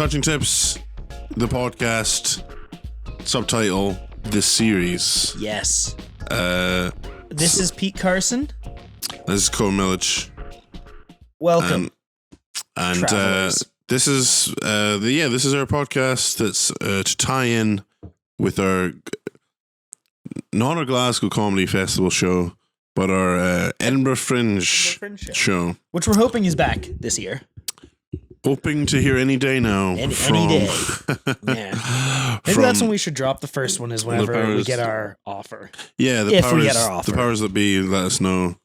Watching Tips, the podcast, subtitle, this series. Yes. This is Pete Carson. This is Cobin Millage. Welcome. And this is this is our podcast that's to tie in with our not our Glasgow Comedy Festival show, but our Edinburgh Fringe show, which we're hoping is back this year. Hoping to hear any day now. Any day. Yeah. Maybe that's when we should drop the first one, is whenever we get our offer. Yeah, we get our offer. The powers that be let us know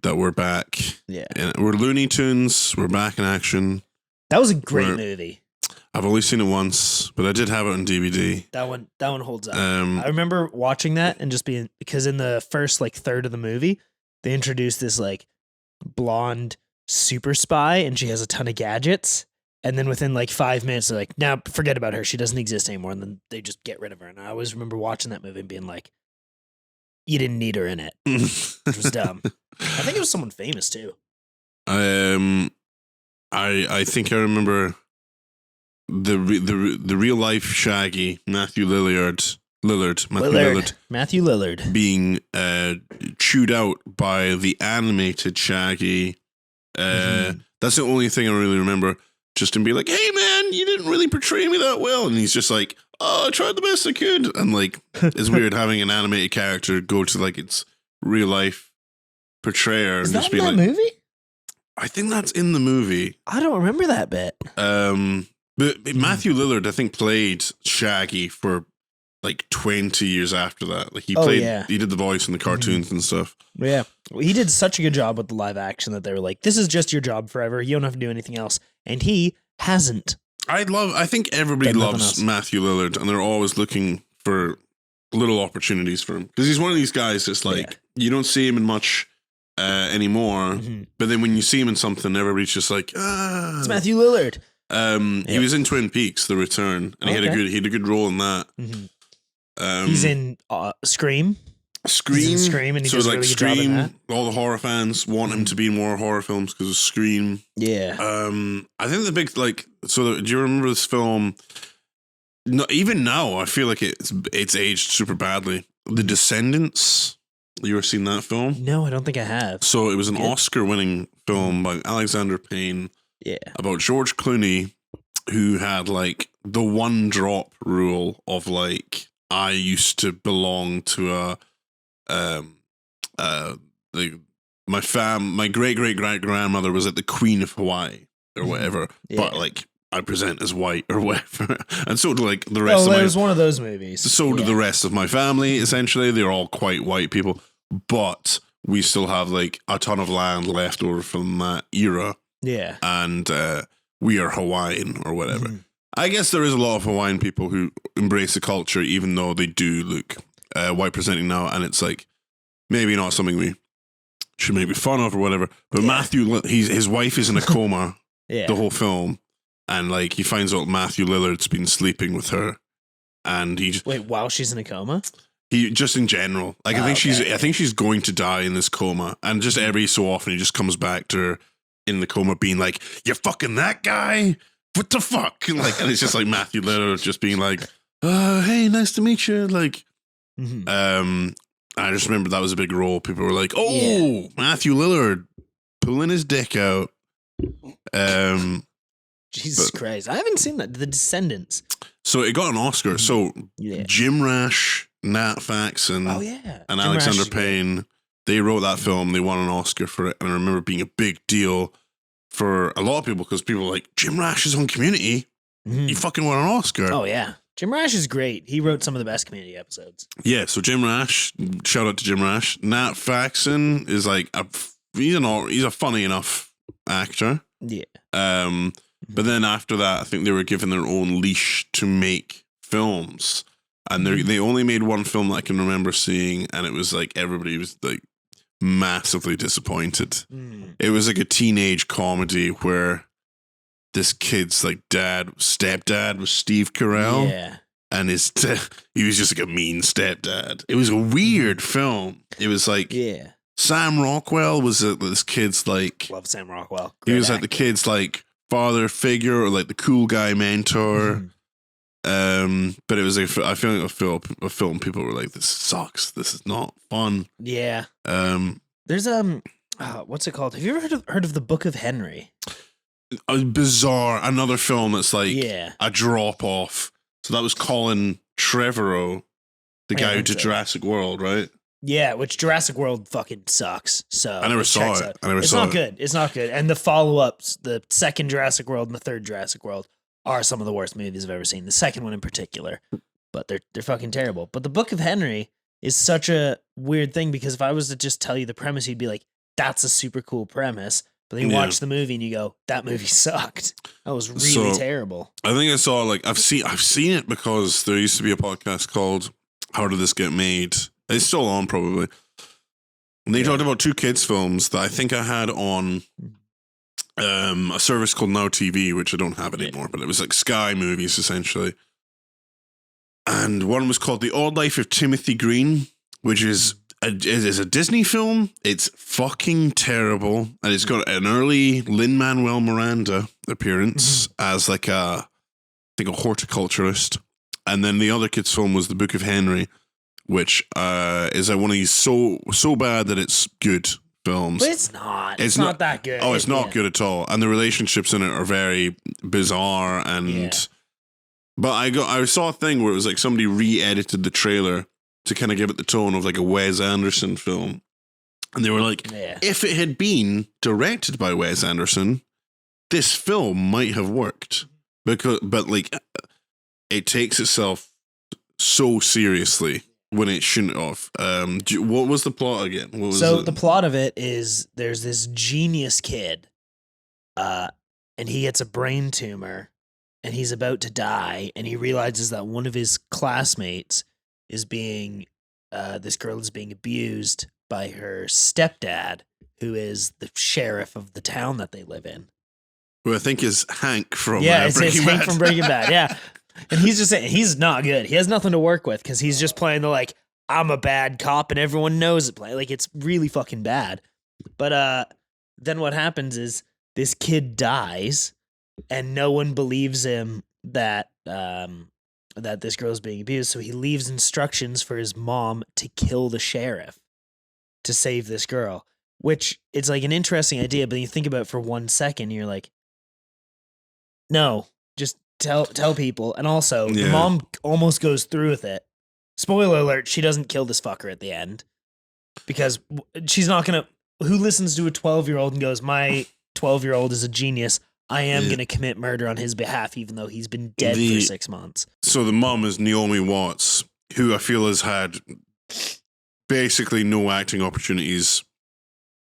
that we're back. Yeah. And we're Looney Tunes. We're back in action. That was a great movie. I've only seen it once, but I did have it on DVD. That one holds up. I remember watching that and just being, because in the first third of the movie, they introduced this blonde super spy and she has a ton of gadgets. And then within 5 minutes, they're like, now forget about her. She doesn't exist anymore. And then they just get rid of her. And I always remember watching that movie and being like, you didn't need her in it. Which was dumb. I think it was someone famous too. I think I remember the real life Shaggy, Matthew Lillard, being chewed out by the animated Shaggy. That's the only thing I really remember. Just him be like, "Hey man, you didn't really portray me that well," and he's just like, "Oh, I tried the best I could." And it's weird having an animated character go to its real life portrayer and just be like, movie? I think that's in the movie. I don't remember that bit. But Matthew Lillard, I think, played Shaggy for 20 years after that. He did the voice in the cartoons and stuff. Yeah. Well, he did such a good job with the live action that they were like, this is just your job forever. You don't have to do anything else. And he hasn't. I think everybody loves Matthew Lillard, and they're always looking for little opportunities for him. Because he's one of these guys that's you don't see him in much anymore. But then when you see him in something, everybody's just like, it's Matthew Lillard. He was in Twin Peaks: The Return, and he had a good role in that. He's in Scream. Scream, and he does a really good job in that. All the horror fans want him to be in more horror films because of Scream. Yeah. I think the big do you remember this film? No, even now I feel like it's aged super badly. The Descendants. You ever seen that film? No, I don't think I have. So it was an Oscar-winning film by Alexander Payne. Yeah. About George Clooney, who had the one drop rule of I used to belong to my great grandmother was the Queen of Hawaii or whatever, but I present as white or whatever, and so do the rest. It was one of those movies. So do the rest of my family. Essentially, they're all quite white people, but we still have a ton of land left over from that era. Yeah, and we are Hawaiian or whatever. I guess there is a lot of Hawaiian people who embrace the culture, even though they do look white presenting now, and it's maybe not something we should make fun of or whatever. But Matthew, his wife is in a coma the whole film, and he finds out Matthew Lillard's been sleeping with her, and he just, wait, while she's in a coma. He just in general, I think she's going to die in this coma, and just every so often he just comes back to her in the coma, being like, "You're fucking that guy." What the fuck? And it's just Matthew Lillard just being hey, nice to meet you. I just remember that was a big role. People were like, oh, Matthew Lillard pulling his dick out. Jesus Christ. I haven't seen that. The Descendants. So it got an Oscar. So Jim Rash, Nat Faxon, and Alexander Payne, they wrote that film. They won an Oscar for it. And I remember it being a big deal for a lot of people, because people were like, Jim Rash is on Community. You fucking won an Oscar. Oh, yeah. Jim Rash is great. He wrote some of the best Community episodes. Yeah, so Jim Rash, shout out to Jim Rash. Nat Faxon is he's a funny enough actor. Yeah. But then after that, I think they were given their own leash to make films. And they only made one film that I can remember seeing, and it was everybody was massively disappointed. It was a teenage comedy where this kid's stepdad was Steve Carell, and he was just a mean stepdad. It was a weird film. It was Sam Rockwell was this kid's love Sam Rockwell. Great he was actor. The kid's father figure or like the cool guy mentor. But it was like, I feel like a film people were like, this sucks. This is not fun. Yeah. There's what's it called? Have you ever heard of The Book of Henry? Bizarre. Another film that's like Yeah. a drop off. So that was Colin Trevorrow, the guy who did Jurassic World, right? Yeah, which Jurassic World fucking sucks. So I never saw it. It's not good. It's not good. And the follow-ups, the second Jurassic World and the third Jurassic World, are some of the worst movies I've ever seen. The second one in particular, but they're fucking terrible. But The Book of Henry is such a weird thing because if I was to just tell you the premise, you'd be like, "That's a super cool premise." But then you watch the movie and you go, "That movie sucked. That was really terrible." I think I saw like I've seen it because there used to be a podcast called "How Did This Get Made?" It's still on probably. And they talked about two kids films that I think I had on a service called Now TV, which I don't have anymore, but it was like Sky Movies essentially. And one was called The Odd Life of Timothy Green, which is a Disney film. It's fucking terrible. And it's got an early Lin-Manuel Miranda appearance as like I think a horticulturist. And then the other kids film was The Book of Henry, which is like one of these so bad that it's good films. But it's not. It's not that good. Oh, it's not good at all. And the relationships in it are very bizarre. And but I saw a thing where it was like somebody re-edited the trailer to kind of give it the tone of like a Wes Anderson film. And they were like, if it had been directed by Wes Anderson, this film might have worked. But like it takes itself so seriously when it shouldn't have. What was the plot again? The plot of it is there's this genius kid, and he gets a brain tumor, and he's about to die, and he realizes that one of his classmates is being, this girl is being abused by her stepdad, who is the sheriff of the town that they live in. Who I think is Hank from it's Breaking Bad. Hank from Breaking Bad, yeah. And he's just saying he's not good. He has nothing to work with because he's just playing the like, I'm a bad cop and everyone knows it play. Like it's really fucking bad. But then what happens is this kid dies and no one believes him that that this girl's being abused. So he leaves instructions for his mom to kill the sheriff to save this girl, which it's like an interesting idea. But you think about it for 1 second, you're like, no, just tell people. And also the mom almost goes through with it. Spoiler alert, she doesn't kill this fucker at the end because she's not going to, who listens to a 12-year-old and goes, my 12-year-old is a genius. I am going to commit murder on his behalf, even though he's been dead for 6 months. So the mom is Naomi Watts, who I feel has had basically no acting opportunities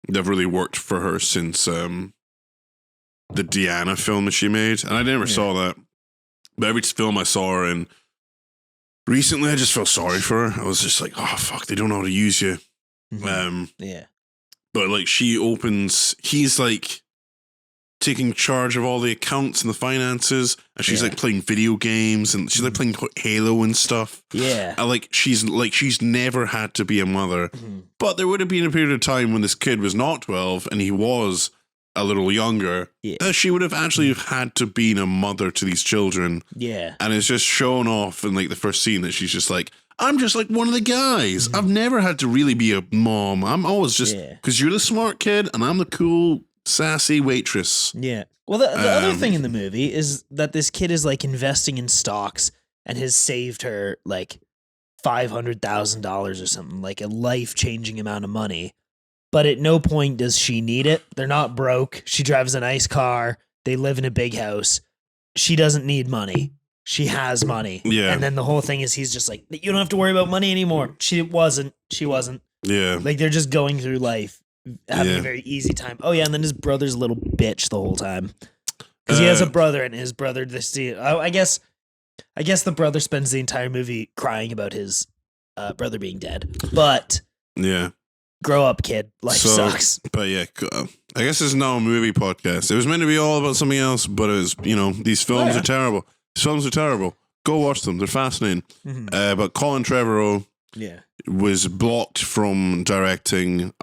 that have really worked for her since the Deanna film that she made. And I never saw that. But every film I saw her in recently, I just felt sorry for her. I was just like, oh, fuck, they don't know how to use you. But like he's like taking charge of all the accounts and the finances, and she's like playing video games, and she's like playing Halo and stuff. And like she's never had to be a mother. But there would have been a period of time when this kid was not 12 and he was a little younger, she would have actually had to be a mother to these children. And it's just shown off in like the first scene that she's just like, I'm just like one of the guys. I've never had to really be a mom. I'm always just, because you're the smart kid and I'm the cool, sassy waitress. Well, the other thing in the movie is that this kid is like investing in stocks and has saved her like $500,000 or something, like a life-changing amount of money. But at no point does she need it. They're not broke. She drives a nice car. They live in a big house. She doesn't need money. She has money. And then the whole thing is he's just like, you don't have to worry about money anymore. She wasn't. Like they're just going through life, having a very easy time. Oh yeah, and then his brother's a little bitch the whole time. Because he has a brother, and his brother, I guess the brother spends the entire movie crying about his brother being dead. But grow up, kid. Life sucks. But I guess it's now a movie podcast. It was meant to be all about something else, but it was, these films are terrible. These films are terrible. Go watch them. They're fascinating. But Colin Trevorrow was blocked from directing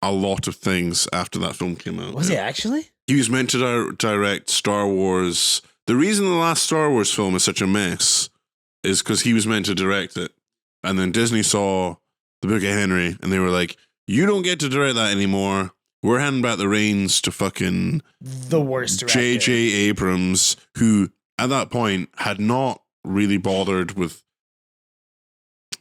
a lot of things after that film came out. Was he actually? he was meant to direct Star Wars. The reason the last Star Wars film is such a mess is because he was meant to direct it. And then Disney saw The Book of Henry, and they were like, you don't get to direct that anymore. We're handing back the reins to fucking the worst director, J.J. Abrams, who at that point had not really bothered with.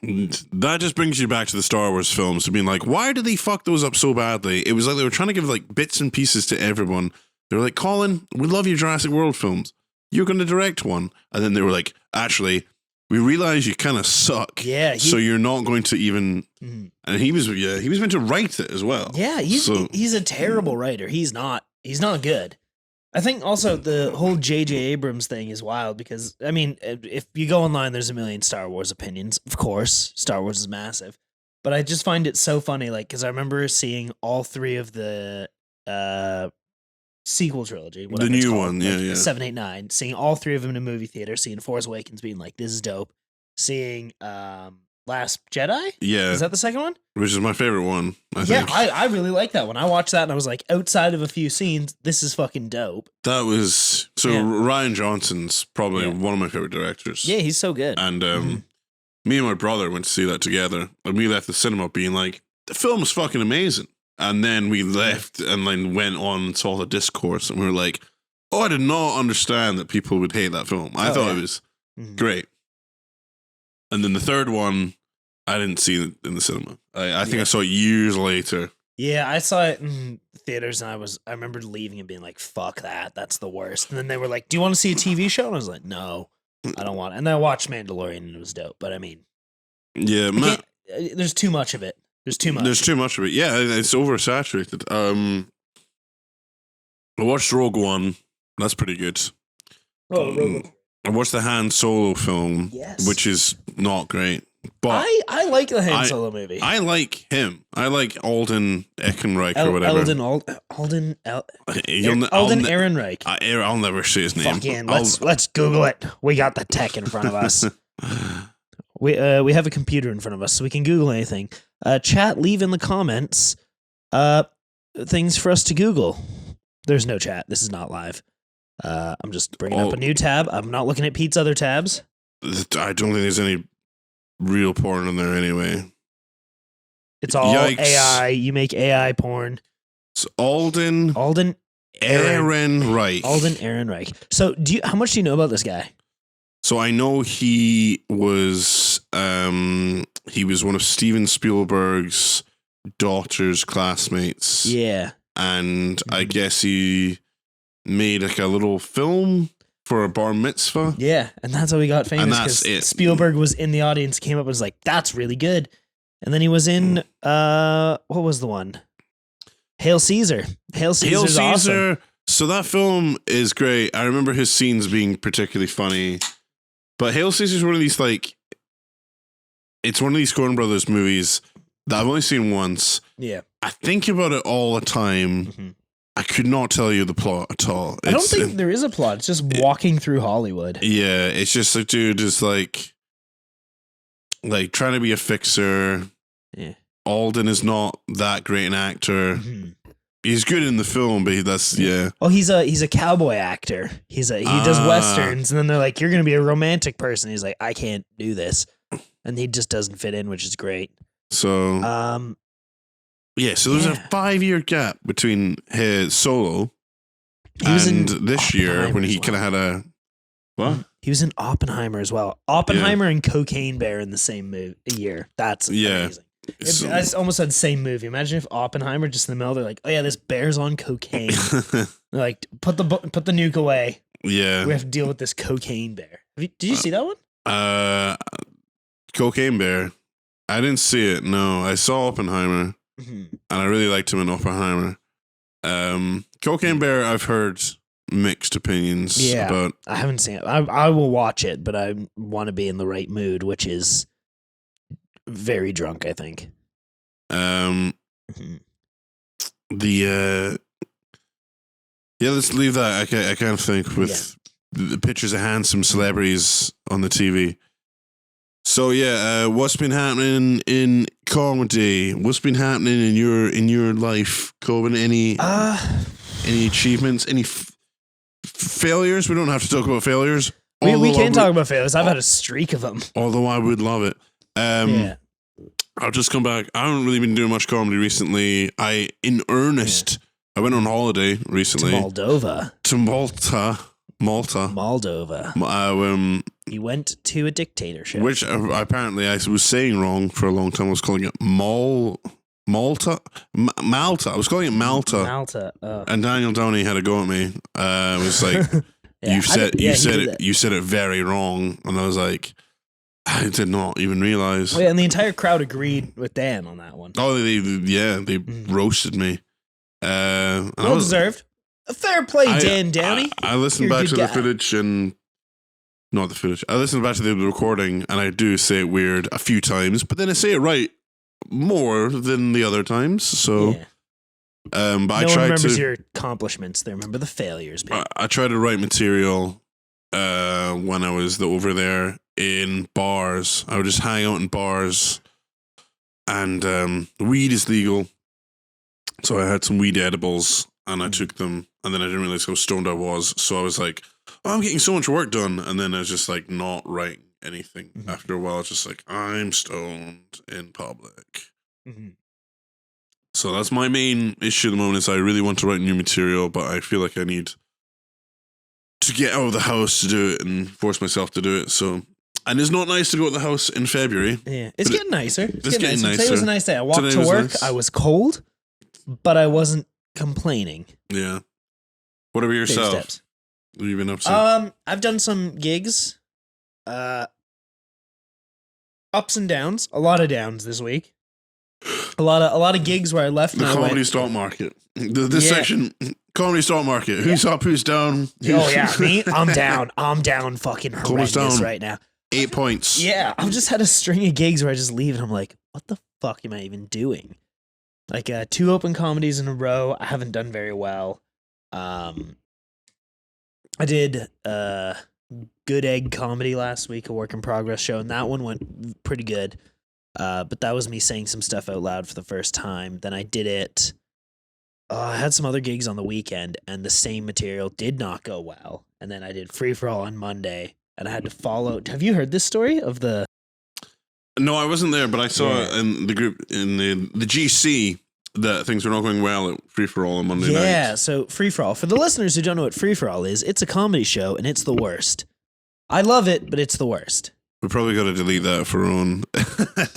That just brings you back to the Star Wars films, to being like, why did they fuck those up so badly? It was like they were trying to give like bits and pieces to everyone. They were like, Colin, we love your Jurassic World films. You're going to direct one. And then they were like, actually, we realize you kind of suck. Yeah. So you're not going to even. And he was meant to write it as well. Yeah, he's a terrible writer. He's not good. I think also the whole J.J. Abrams thing is wild because, I mean, if you go online, there's a million Star Wars opinions. Of course, Star Wars is massive. But I just find it so funny, like, because I remember seeing all three of the sequel trilogy. The new one, like, yeah. 7, 8, 9. Seeing all three of them in a movie theater, seeing Force Awakens being like, this is dope. Seeing Last Jedi? Yeah. Is that the second one? Which is my favorite one, I think. Yeah, I really like that one. I watched that and I was like, outside of a few scenes, this is fucking dope. That was... So Rian Johnson's probably one of my favorite directors. Yeah, he's so good. And me and my brother went to see that together. And we left the cinema being like, the film is fucking amazing. And then we left and then went on and saw the discourse. And we were like, oh, I did not understand that people would hate that film. I thought it was great. And then the third one, I didn't see it in the cinema. I think I saw it years later. Yeah, I saw it in theaters and I remember leaving and being like, fuck that. That's the worst. And then they were like, do you want to see a TV show? And I was like, no, I don't want it. And then I watched Mandalorian and it was dope. But I mean, yeah, there's too much of it. There's too much. There's too much of it. Yeah, it's oversaturated. I watched Rogue One. That's pretty good. Oh, Rogue One. I watched the Han Solo film, which is not great. But I like the Han Solo movie. I like him. I like Alden Ehrenreich or whatever. Alden Ehrenreich. I'll never say his name. Fucking, let's Google it. We got the tech in front of us. We have a computer in front of us, so we can Google anything. Chat, leave in the comments things for us to Google. There's no chat. This is not live. I'm just bringing up a new tab. I'm not looking at Pete's other tabs. I don't think there's any real porn in there anyway. It's all AI. You make AI porn. It's Alden Ehrenreich. Alden Ehrenreich. So, how much do you know about this guy? So I know he was one of Steven Spielberg's daughter's classmates. Yeah. And I guess he made like a little film for a bar mitzvah. Yeah, and that's how he got famous. Because Spielberg was in the audience, came up and was like, "That's really good." And then he was in what was the one? Hail Caesar. Hail Caesar. Awesome. So that film is great. I remember his scenes being particularly funny. But Hail Caesar is one of these it's one of these Coen Brothers movies that I've only seen once. Yeah. I think about it all the time. Mm-hmm. I could not tell you the plot at all. I don't think there is a plot. It's just walking through Hollywood. Yeah, it's just a dude is like trying to be a fixer. Yeah. Alden is not that great an actor. Mm-hmm. He's good in the film, but Well, he's a cowboy actor. He does westerns, and then they're like, "You're going to be a romantic person." He's like, "I can't do this," and he just doesn't fit in, which is great. So, so there's a 5-year gap between his Solo and this year when he kind of had a what? He was in Oppenheimer as well. Oppenheimer and Cocaine Bear in the same year. That's amazing. I almost said same movie. Imagine if Oppenheimer just in the middle, they're like, "Oh yeah, this bear's on cocaine." They're like, put the nuke away. Yeah, we have to deal with this cocaine bear. Did you see that one? Cocaine Bear. I didn't see it. No, I saw Oppenheimer, and I really liked him in Oppenheimer. Cocaine Bear, I've heard mixed opinions about. I haven't seen it. I will watch it, but I want to be in the right mood, which is very drunk, I think. Let's leave that. I can't think with the pictures of handsome celebrities on the TV. So what's been happening in comedy? What's been happening in your life, Cobin? Any? any achievements, any failures. We don't have to talk about failures. We can talk about failures. I've had a streak of them. Although I would love it. Yeah. I'll just come back. I haven't really been doing much comedy recently. I went on holiday recently. To Moldova. To Malta. Moldova. You went to a dictatorship. Which apparently I was saying wrong for a long time. I was calling it Malta. I was calling it Malta. Malta. And Daniel Downey had a go at me. It was like, Yeah, you said it very wrong. And I was like, I did not even realize. Oh, yeah, and the entire crowd agreed with Dan on that one. Oh, they roasted me. Well deserved. A fair play, Dan Downey. I listened back to the footage and not the footage. I listened back to the recording and I do say it weird a few times, but then I say it right more than the other times. So, yeah. But no I one tried remembers to. your accomplishments. They remember the failures. I tried to write material when I was over there in bars. I would just hang out in bars, and weed is legal. So I had some weed edibles and I took them, and then I didn't realize how stoned I was. So I was like, oh, I'm getting so much work done. And then I was just like not writing anything. Mm-hmm. After a while, it's just like, I'm stoned in public. Mm-hmm. So that's my main issue at the moment is I really want to write new material, but I feel like I need to get out of the house to do it and force myself to do it. So, and it's not nice to go to the house in February. Yeah, it's getting nicer. It's getting nicer. Today was a nice day. I walked to work. Nice. I was cold, but I wasn't complaining. Yeah. What about yourself? What have you been up to? I've done some gigs. Ups and downs. A lot of downs this week. A lot of gigs where I left. The comedy stock market. This section, comedy stock market. Who's up? Who's down? Oh yeah, me. I'm down. I'm down. Fucking horrendous right now. 8 points. Yeah, I've just had a string of gigs where I just leave and I'm like, what the fuck am I even doing? Like 2 open comedies in a row. I haven't done very well. I did Good Egg Comedy last week, a work in progress show, and that one went pretty good. But that was me saying some stuff out loud for the first time. Then I did it. I had some other gigs on the weekend, and the same material did not go well. And then I did Free For All on Monday, and I had to follow. Have you heard this story of the? No, I wasn't there, but I saw in the group in the GC that things were not going well at Free For All on Monday night. Yeah, so Free For All. For the listeners who don't know what Free For All is, it's a comedy show, and it's the worst. I love it, but it's the worst. We probably got to delete that for our own.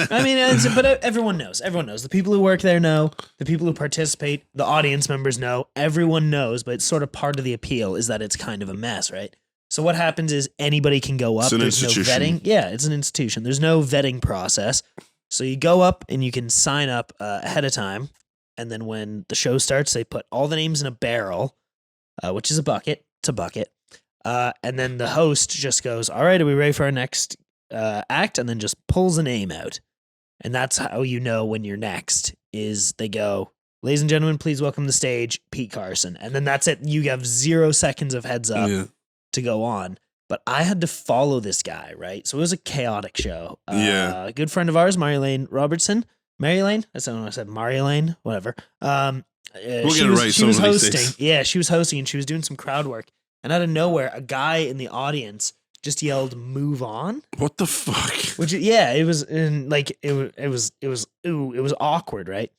I mean, but everyone knows. Everyone knows. The people who work there know. The people who participate, the audience members know. Everyone knows, but it's sort of part of the appeal is that it's kind of a mess, right? So what happens is anybody can go up. There's no vetting. Yeah, it's an institution. There's no vetting process. So you go up and you can sign up ahead of time. And then when the show starts, they put all the names in a barrel, which is a bucket. It's a bucket. And then the host just goes, all right, are we ready for our next act? And then just pulls a name out. And that's how you know when you're next is they go, ladies and gentlemen, please welcome to the stage, Pete Carson. And then that's it. You have 0 seconds of heads up to go on. But I had to follow this guy, right? So it was a chaotic show. A good friend of ours, Marilyn Robertson. Marilyn? I said Marilyn, whatever. We'll get it right. She was hosting. Yeah, she was hosting and she was doing some crowd work. And out of nowhere, a guy in the audience just yelled, "Move on!" What the fuck? Which, it was it was awkward, right?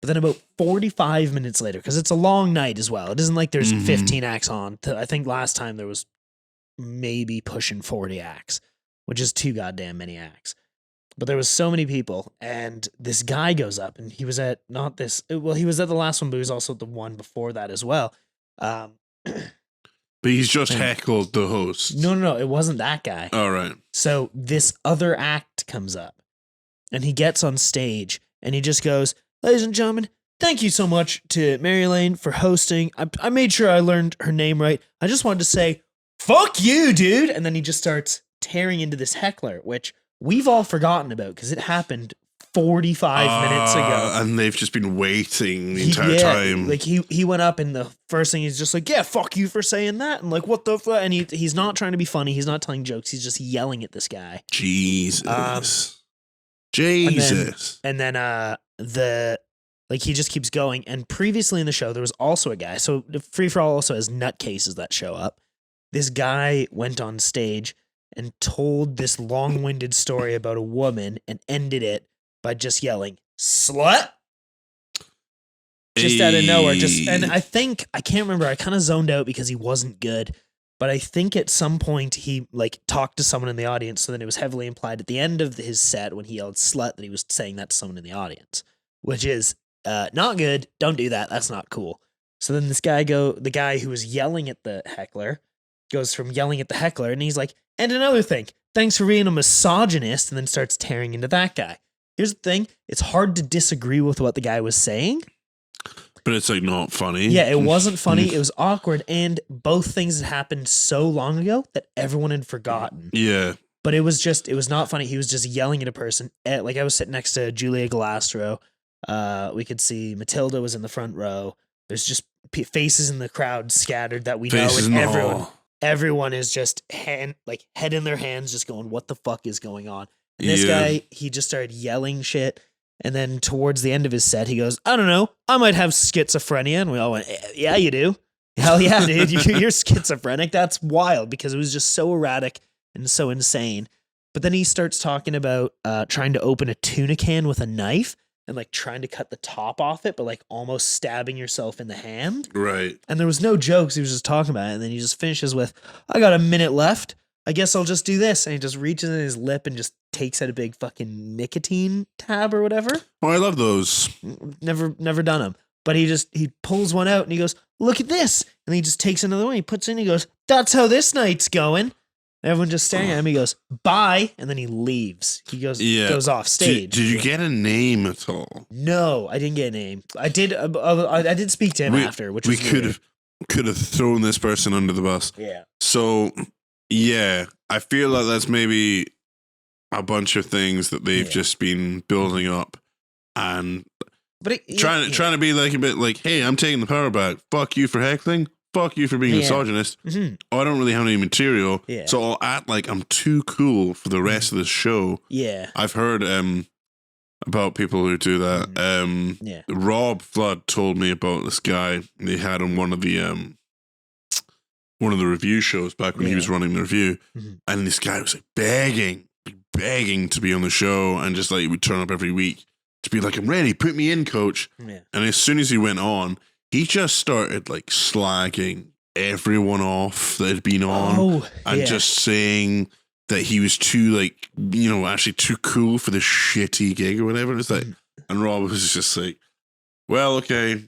But then about 45 minutes later, because it's a long night as well. It isn't like there's 15 acts on. I think last time there was maybe pushing 40 acts, which is too goddamn many acts. But there was so many people, and this guy goes up, and he was at he was at the last one, but he was also at the one before that as well. But he's just heckled the host. No, it wasn't that guy. All right. So this other act comes up, and he gets on stage, and he just goes, ladies and gentlemen, thank you so much to Mary Lane for hosting. I made sure I learned her name right. I just wanted to say, fuck you, dude. And then he just starts tearing into this heckler, which we've all forgotten about because it happened 45 minutes ago. And they've just been waiting the entire time. Like he went up and the first thing he's just like, yeah, fuck you for saying that. And like, what the fuck? And he's not trying to be funny. He's not telling jokes. He's just yelling at this guy. Jesus. Jesus. And then the Like he just keeps going. And previously in the show, there was also a guy. So Free for All also has nutcases that show up. This guy went on stage and told this long-winded story about a woman and ended it by just yelling, "Slut!" Just out of nowhere. And I can't remember. I kind of zoned out because he wasn't good. But I think at some point he like talked to someone in the audience. So then it was heavily implied at the end of his set when he yelled "slut" that he was saying that to someone in the audience, which is not good. Don't do that. That's not cool. So then the guy who was yelling at the heckler goes from yelling at the heckler and he's like, "And another thing, thanks for being a misogynist," and then starts tearing into that guy. Here's the thing. It's hard to disagree with what the guy was saying. But it's like not funny. Yeah, it wasn't funny. It was awkward. And both things had happened so long ago that everyone had forgotten. Yeah. But it was not funny. He was just yelling at a person. Like I was sitting next to Julia Galastro. We could see Matilda was in the front row. There's just faces in the crowd scattered that we Faces know. in the And hall. everyone is just head in their hands just going, what the fuck is going on? And this guy, he just started yelling shit. And then towards the end of his set, he goes, "I don't know, I might have schizophrenia." And we all went, "Yeah, you do. Hell yeah, dude. You're schizophrenic." That's wild because it was just so erratic and so insane. But then he starts talking about trying to open a tuna can with a knife and like trying to cut the top off it, but like almost stabbing yourself in the hand. Right. And there was no jokes. He was just talking about it. And then he just finishes with, "I got a minute left. I guess I'll just do this." And he just reaches in his lip and just takes out a big fucking nicotine tab or whatever. Oh, I love those. Never done them. But he pulls one out and he goes, "Look at this." And he just takes another one. He puts it in. He goes, "That's how this night's going." And everyone just staring at him. He goes, "Bye." And then he leaves. He goes off stage. Did you get a name at all? No, I didn't get a name. I did speak to him after, which was we could have thrown this person under the bus. Yeah. So yeah, I feel like that's maybe a bunch of things that they've just been building up and trying to be like a bit like, "Hey, I'm taking the power back. Fuck you for heckling. Fuck you for being misogynist. Mm-hmm. Oh, I don't really have any material, Yeah. so I'll act like I'm too cool for the rest of the show." Yeah. I've heard about people who do that. Rob Flood told me about this guy they had on one of the review shows back when he was running the review, and this guy was like begging to be on the show, and just like would turn up every week to be like, "I'm ready, put me in, coach." Yeah. And as soon as he went on, he just started like slagging everyone off that had been on, and just saying that he was too actually too cool for this shitty gig or whatever. It's like, and Rob was just like, "Well, okay,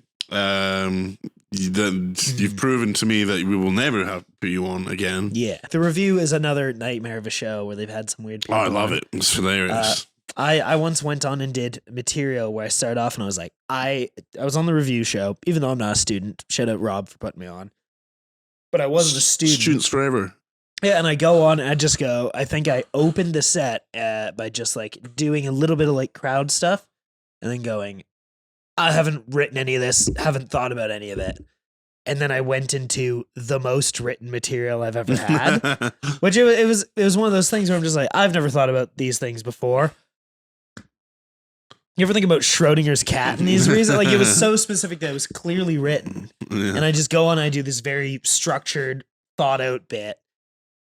you've proven to me that we will never have to put you on again." Yeah. The review is another nightmare of a show where they've had some weird people. Oh, I love it. It's hilarious. I once went on and did material where I started off and I was like, I was on the review show, even though I'm not a student. Shout out Rob for putting me on. But I wasn't a student. Students forever. Yeah, and I go on and I just go, I think I opened the set by just like doing a little bit of like crowd stuff and then going, "I haven't written any of this, haven't thought about any of it." And then I went into the most written material I've ever had, which it was one of those things where I'm just like, I've never thought about these things before. You ever think about Schrodinger's cat and these reasons? Like, it was so specific that it was clearly written. Yeah. And I just go on and I do this very structured, thought out bit.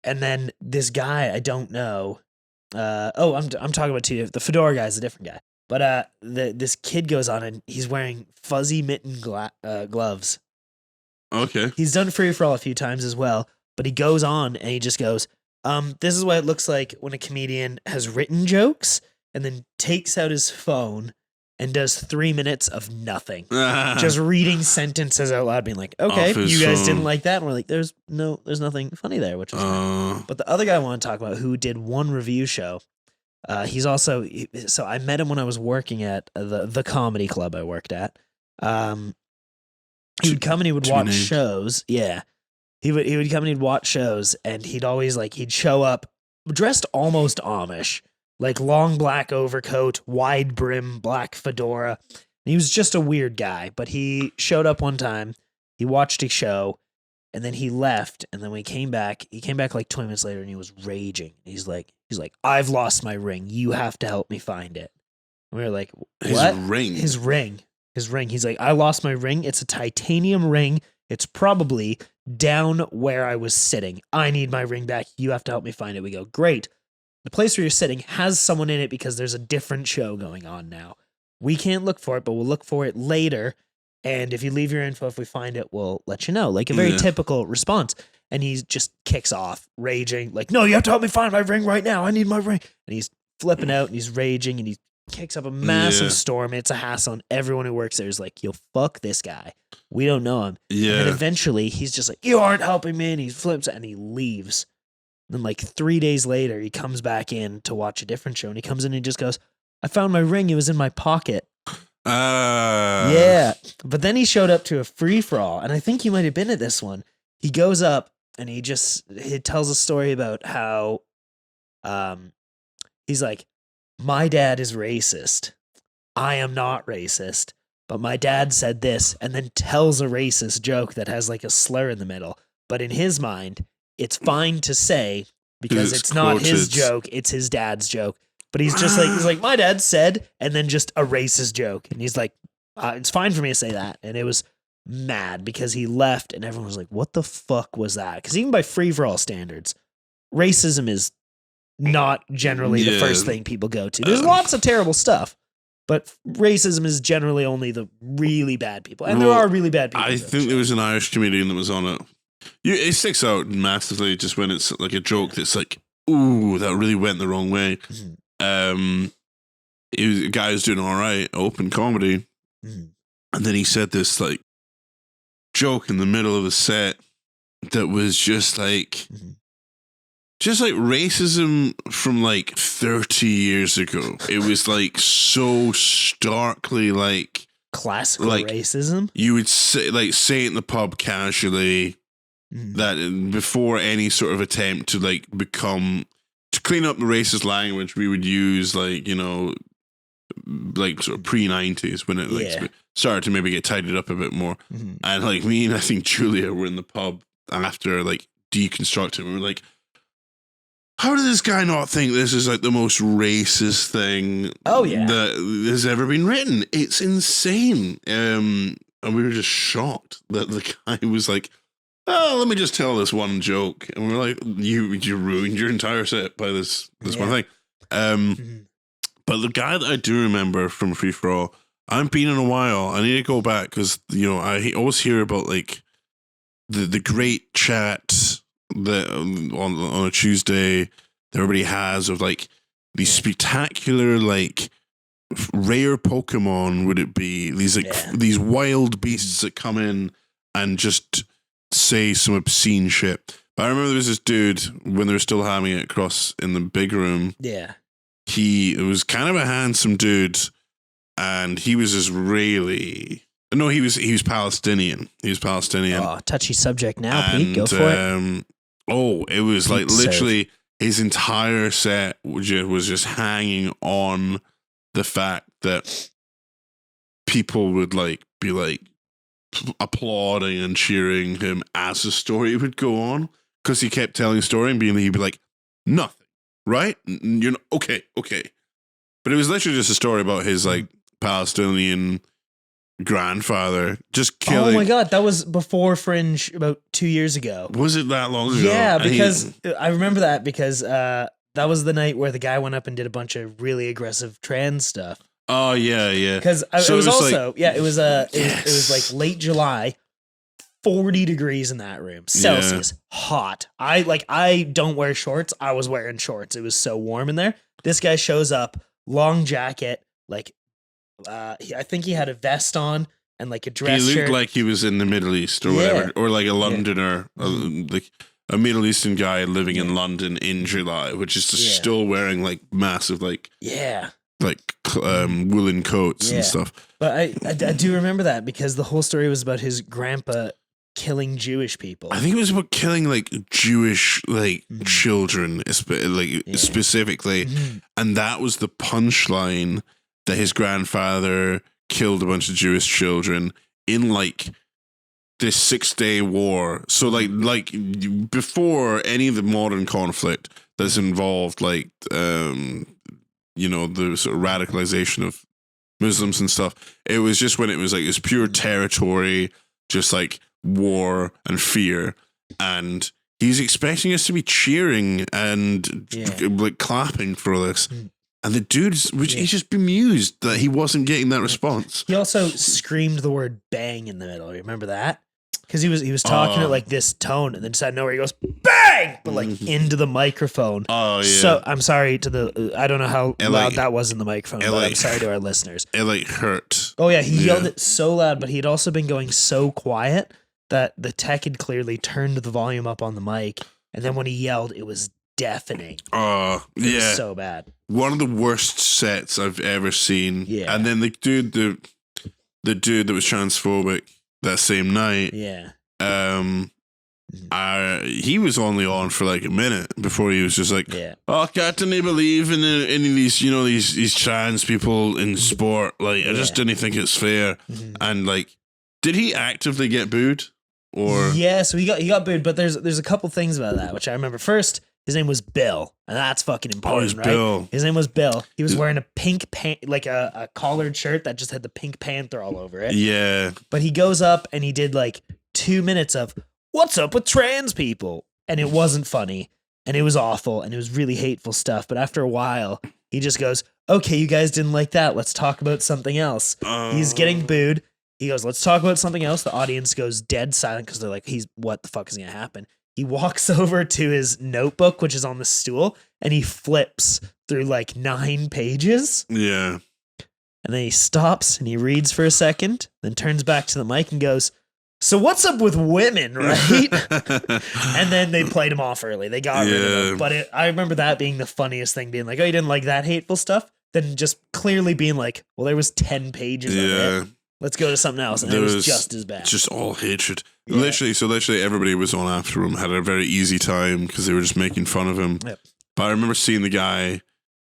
And then this guy, I don't know. I'm talking about two. The fedora guy is a different guy. But this kid goes on and he's wearing fuzzy mitten gloves. Okay. He's done Free for All a few times as well. But he goes on and he just goes, "This is what it looks like when a comedian has written jokes," and then takes out his phone and does 3 minutes of nothing. Just reading sentences out loud, being like, "Okay, you guys didn't like that." And we're like, there's nothing funny there, which is fine. But the other guy I want to talk about who did one review show, he's also, so I met him when I was working at the comedy club I worked at. He would come and he would watch shows. Yeah. He would come and he'd watch shows and he'd always he'd show up dressed almost Amish. Like long black overcoat, wide brim, black fedora. And he was just a weird guy, but he showed up one time. He watched a show, and then he left. And then when he came back like 20 minutes later, and he was raging. He's like, "I've lost my ring. You have to help me find it." And we were like, "What?" His ring. His ring. his ring. He's like, I lost my ring. It's a titanium ring. It's probably down where I was sitting. I need my ring back. You have to help me find it. We go, great. The place where you're sitting has someone in it because there's a different show going on now. We can't look for it, but we'll look for it later. And if you leave your info, if we find it, we'll let you know. Like a very typical response. And he just kicks off, raging, like, no, you have to help me find my ring right now. I need my ring. And he's flipping out and he's raging and he kicks up a massive storm. It's a hassle. And everyone who works there is like, yo, fuck this guy. We don't know him. Yeah. And then eventually he's just like, you aren't helping me. And he flips and he leaves. And then like 3 days later, he comes back in to watch a different show. And he comes in and he just goes, I found my ring. It was in my pocket. Yeah. But then he showed up to a free-for-all. And I think he might have been at this one. He goes up and he tells a story about how he's like, my dad is racist. I am not racist. But my dad said this, and then tells a racist joke that has like a slur in the middle. But in his mind, it's fine to say because it's not his joke, it's his dad's joke. But he's just like, my dad said, and then just a racist joke. And he's like, it's fine for me to say that. And it was mad because he left and everyone was like, what the fuck was that? Because even by free-for-all standards, racism is not generally the first thing people go to. There's lots of terrible stuff, but racism is generally only the really bad people. And there are really bad people. I think there was an Irish comedian that was on it. It sticks out massively just when it's like a joke that's like, ooh, that really went the wrong way. Mm-hmm. A guy was doing all right, open comedy. Mm-hmm. And then he said this like joke in the middle of the set that was just like racism from like 30 years ago. It was like so starkly like classical racism. You would say it in the pub casually that before any sort of attempt to like to clean up the racist language, we would use like, you know, like sort of pre-90s when it started to maybe get tidied up a bit more. Mm-hmm. And like me and I think Julia were in the pub after like deconstructing. We were like, how did this guy not think this is like the most racist thing that has ever been written? It's insane. And we were just shocked that the guy was like, oh, let me just tell this one joke. And we're like, you ruined your entire set by this one thing. But the guy that I do remember from Free For All, I haven't been in a while. I need to go back because, you know, I always hear about like the great chat that on a Tuesday that everybody has of like these spectacular, like rare Pokemon, would it be? These like these wild beasts that come in and just say some obscene shit. But I remember there was this dude when they were still having it across in the big room. Yeah. He was kind of a handsome dude, and he was Israeli. No, he was Palestinian. He was Palestinian. Oh, touchy subject now, Pete. Go for it. It was like literally his entire set was just hanging on the fact that people would like be like applauding and cheering him as the story would go on because he kept telling a story and he'd be like, nothing. Right? You're not, okay. But it was literally just a story about his like Palestinian grandfather just killing. Oh my God, that was before Fringe about 2 years ago. Was it that long ago? Yeah, because I remember that because that was the night where the guy went up and did a bunch of really aggressive trans stuff. Oh yeah. Because it was also like, it was it was like late July. 40 degrees in that room. Celsius. Hot. I don't wear shorts. I was wearing shorts. It was so warm in there. This guy shows up, long jacket, like I think he had a vest on and like a dress shirt. He looked like he was in the Middle East or whatever, or like a Londoner, like a Middle Eastern guy living in London in July, which is just still wearing like massive like woolen coats and stuff. But I do remember that because the whole story was about his grandpa killing Jewish people. I think it was about killing like Jewish like children, specifically, and that was the punchline that his grandfather killed a bunch of Jewish children in like this 6-day war. So like before any of the modern conflict that's involved like the sort of radicalization of Muslims and stuff. It was just when it was like it was pure territory, just like war and fear, and he's expecting us to be cheering and like clapping for this. And the dude's, he's just bemused that he wasn't getting that response. He also screamed the word bang in the middle. Remember that? Because he was talking at like this tone, and then just out of nowhere he goes bang, but like into the microphone. Oh yeah. So I'm sorry to I don't know how loud that was in the microphone, but I'm sorry to our listeners. It like hurt. Oh yeah, he yelled it so loud, but he had also been going so quiet that the tech had clearly turned the volume up on the mic, and then when he yelled, it was deafening. It was so bad. One of the worst sets I've ever seen. Yeah. And then the dude that was transphobic that same night. Yeah. He was only on for like a minute before he was just like, oh, can't believe in any of these, these trans people in sport. Like, I just didn't think it's fair. And like, did he actively get booed? Or so he got booed, but there's a couple things about that which I remember. First, his name was Bill, and that's fucking important, right? Bill. His name was Bill. He was wearing a pink like a collared shirt that just had the Pink Panther all over it. Yeah. But he goes up and he did like 2 minutes of what's up with trans people, and it wasn't funny, and it was awful, and it was really hateful stuff. But after a while, he just goes, "Okay, you guys didn't like that. Let's talk about something else." He's getting booed. He goes, "Let's talk about something else." The audience goes dead silent because they're like, what the fuck is going to happen? He walks over to his notebook, which is on the stool, and he flips through like 9 pages. Yeah. And then he stops and he reads for a second, then turns back to the mic and goes, "So what's up with women, right?" And then they played him off early. They got rid of him. But I remember that being the funniest thing, being like, "Oh, you didn't like that hateful stuff?" Then just clearly being like, "Well, there was 10 pages of it. Let's go to something else." And it was just as bad. Just all hatred. Yeah. Literally everybody was on after him, had a very easy time because they were just making fun of him. Yep. But I remember seeing the guy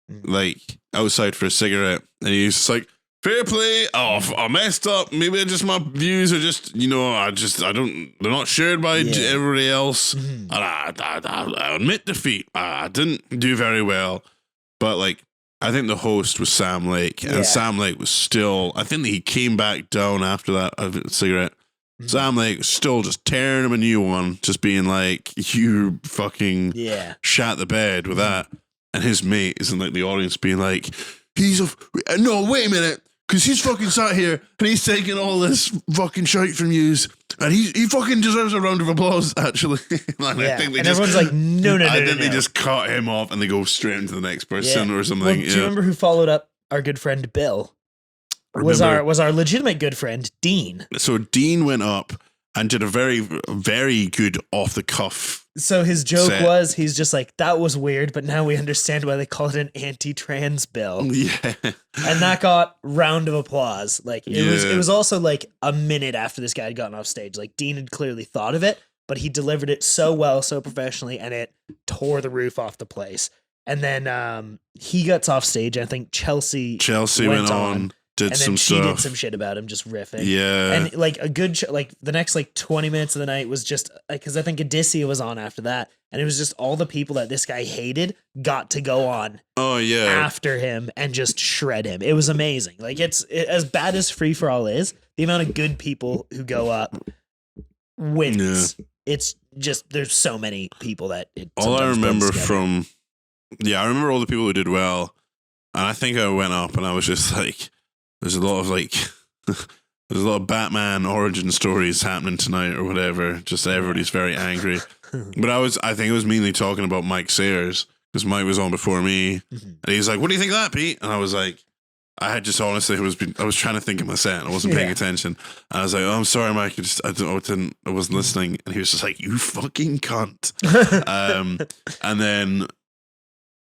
like outside for a cigarette, and he's just like, "Fair play. Oh, I messed up. Maybe just my views are just, they're not shared by everybody else. And I admit defeat. I didn't do very well." But like, I think the host was Sam Lake, and Sam Lake was still, I think that he came back down after that cigarette. Sam Lake was still just tearing him a new one, just being like, "You fucking shat the bed with that." And his mate is in like the audience being like, "No, wait a minute, because he's fucking sat here and he's taking all this fucking shite from yous, and he fucking deserves a round of applause, actually." I think everyone's like, no. I think they just cut him off and they go straight into the next person or something. Well, do you remember who followed up our good friend Bill? Was our legitimate good friend Dean. So Dean went up and did a very, very good off the cuff. So his joke was, he's just like, "That was weird, but now we understand why they call it an anti-trans bill." Yeah. And that got round of applause. Like it was also like a minute after this guy had gotten off stage. Like Dean had clearly thought of it, but he delivered it so well, so professionally, and it tore the roof off the place. And then he gets off stage. I think Chelsea went on. Did some stuff. She did some shit about him, just riffing. Yeah. And like a good, like the next like 20 minutes of the night was just, because I think Odysseus was on after that. And it was just all the people that this guy hated got to go on after him and just shred him. It was amazing. Like as bad as Free For All is, the amount of good people who go up wins. Yeah. It's just, there's so many people that all I remember I remember all the people who did well. And I think I went up and I was just like, there's a lot of Batman origin stories happening tonight or whatever. Just everybody's very angry. But I think it was mainly talking about Mike Sayers, because Mike was on before me. And he's like, "What do you think of that, Pete?" And I was like, I had just honestly, I was trying to think of my set. I wasn't paying attention. And I was like, "Oh, I'm sorry, Mike. I wasn't listening." And he was just like, "You fucking cunt." And then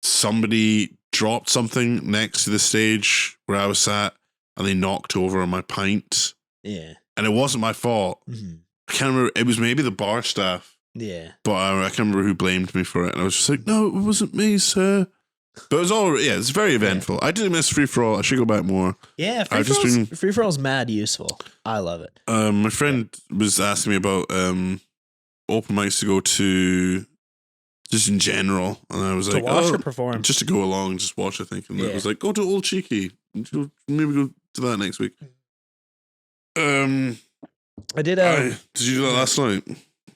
somebody dropped something next to the stage where I was sat, and they knocked over my pint. Yeah. And it wasn't my fault. I can't remember. It was maybe the bar staff. Yeah. But I can't remember who blamed me for it. And I was just like, "No, it wasn't me, sir." But it was all, it's very eventful. I did miss Free For All. I should go back more. Yeah, Free For All's mad useful. I love it. My friend was asking me about open mics to go to, just in general, and I was like, watch or perform? Just to go along, just watch, I think. And it was like, go to Old Cheeky. maybe go to that next week. I did. Did you do that last night?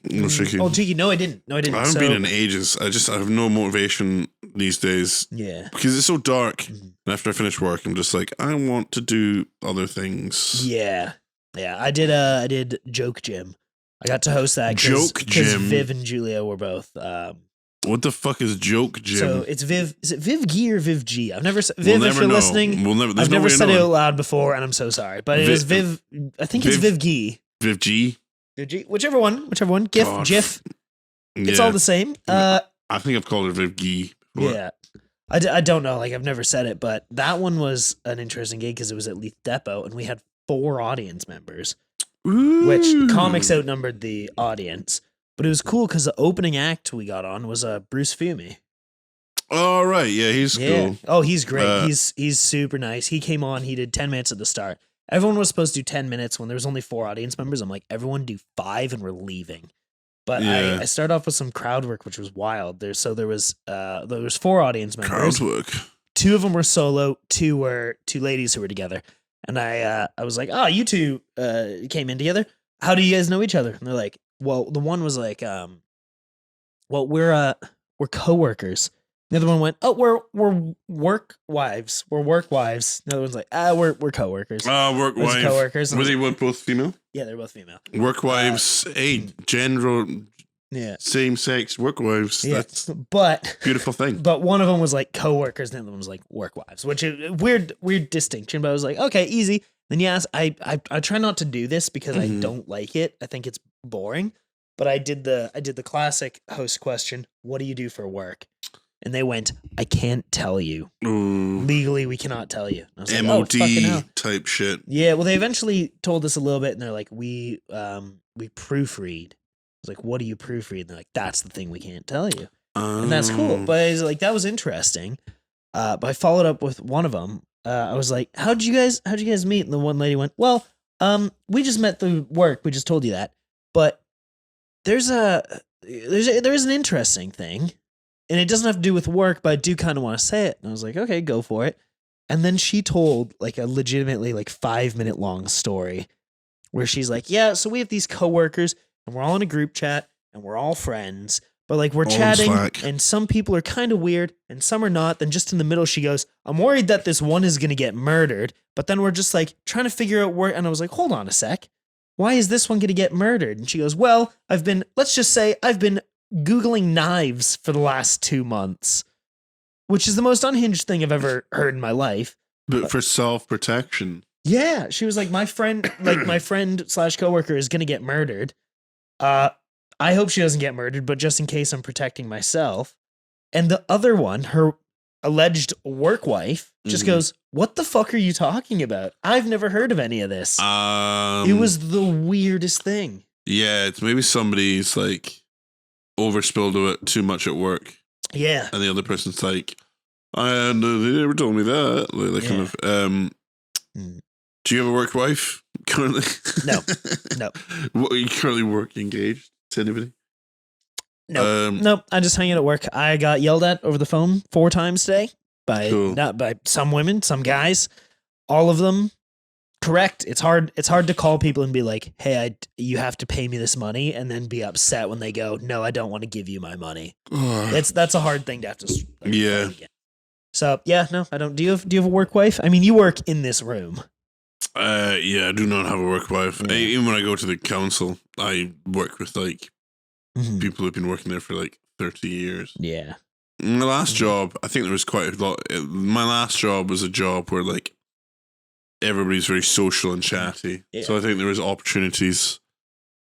No, Cheeky. Oh, Cheeky. No, I didn't. I haven't been in ages. I have no motivation these days. Yeah. Because it's so dark. And after I finish work, I'm just like, I want to do other things. Yeah. Yeah. I did Joke Gym. I got to host that. Joke Gym. Because Viv and Julia were both. What the fuck is Joke Gym? So it's Viv. Is it Viv G or Viv G? I've never. Viv, if you're listening, I've never said it out loud before, and I'm so sorry. But it was Viv. I think it's Viv G. Viv G. Viv G. Whichever one. GIF. God. GIF. It's all the same. I think I've called her Viv G before. Yeah. I don't know. Like, I've never said it, but that one was an interesting gig because it was at Leith Depot, and we had 4 audience members, which comics outnumbered the audience. But it was cool because the opening act we got on was Bruce Fumey. Oh, right. Yeah, he's cool. Oh, he's great. He's super nice. He came on. He did 10 minutes at the start. Everyone was supposed to do 10 minutes when there was only 4 audience members. I'm like, everyone do 5 and we're leaving. But yeah. I started off with some crowd work, which was wild. There was 4 audience members. Crowd work. 2 of them were solo. 2 were 2 ladies who were together. And I was like, oh, you 2 came in together. How do you guys know each other? And they're like, well, the one was like, well, we're coworkers. The other one went, oh, we're work wives. We're work wives. The other one's like, we're coworkers. Work wives. Coworkers. Were they both female? Yeah, they're both female. Work wives, gender, same sex work wives. Yeah, that's but beautiful thing. But one of them was like coworkers, and the other one was like work wives, which is weird distinction. But I was like, okay, easy. Then yes, I try not to do this because I don't like it. I think it's boring. But I did the classic host question: what do you do for work? And they went, I can't tell you. Ooh. Legally, we cannot tell you. I was like, MOD type shit. Yeah, well, they eventually told us a little bit, and they're like, we proofread. I was like, what do you proofread? And they're like, that's the thing we can't tell you. And that's cool. But I was like, that was interesting. But I followed up with one of them. I was like, how'd you guys meet? And the one lady went, well, we just met through work. We just told you that. But there's an interesting thing. And it doesn't have to do with work, but I do kind of want to say it. And I was like, okay, go for it. And then she told like a legitimately like 5-minute long story where she's like, yeah, so we have these coworkers and we're all in a group chat and we're all friends, but like we're chatting and some people are kind of weird and some are not. Then just in the middle, she goes, I'm worried that this one is going to get murdered, but then we're just like trying to figure out where. And I was like, hold on a sec. Why is this one going to get murdered? And she goes, well, let's just say I've been Googling knives for the last 2 months, which is the most unhinged thing I've ever heard in my life. But for self-protection. Yeah. She was like, my friend / coworker is going to get murdered. I hope she doesn't get murdered, but just in case, I'm protecting myself. And the other one, her alleged work wife, just goes, what the fuck are you talking about? I've never heard of any of this. It was the weirdest thing. Yeah. It's maybe somebody's like overspilled it too much at work. Yeah. And the other person's like, they never told me that. Like kind of, do you have a work wife currently? No. What, are you currently engaged to anybody? Nope. I just hang out at work. I got yelled at over the phone 4 times today not by some women, some guys, all of them. Correct. It's hard to call people and be like, hey, you have to pay me this money, and then be upset when they go, no, I don't want to give you my money. That's a hard thing to have to. Yeah. So yeah, no, I don't. Do you have a work wife? I mean, you work in this room. Yeah, I do not have a work wife. Yeah. Even when I go to the council, I work with like people who've been working there for like 30 years. Yeah. My last job, I think there was quite a lot. My last job was a job where like everybody's very social and chatty. Yeah. So I think there was opportunities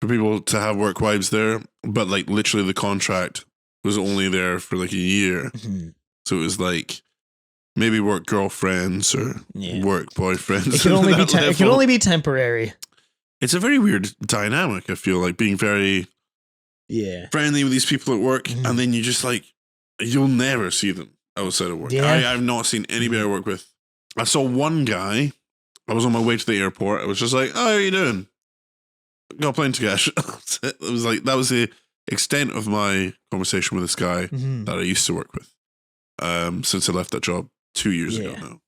for people to have work wives there, but like literally the contract was only there for like a year. So it was like maybe work girlfriends or work boyfriends. It can only be temporary. It's a very weird dynamic, I feel like, being very friendly with these people at work, and then you just like, you'll never see them outside of work. Yeah. I've not seen anybody I work with. I saw one guy. I was on my way to the airport. I was just like, oh, how are you doing? Got a plane to catch. It was like, that was the extent of my conversation with this guy that I used to work with since I left that job 2 years ago now.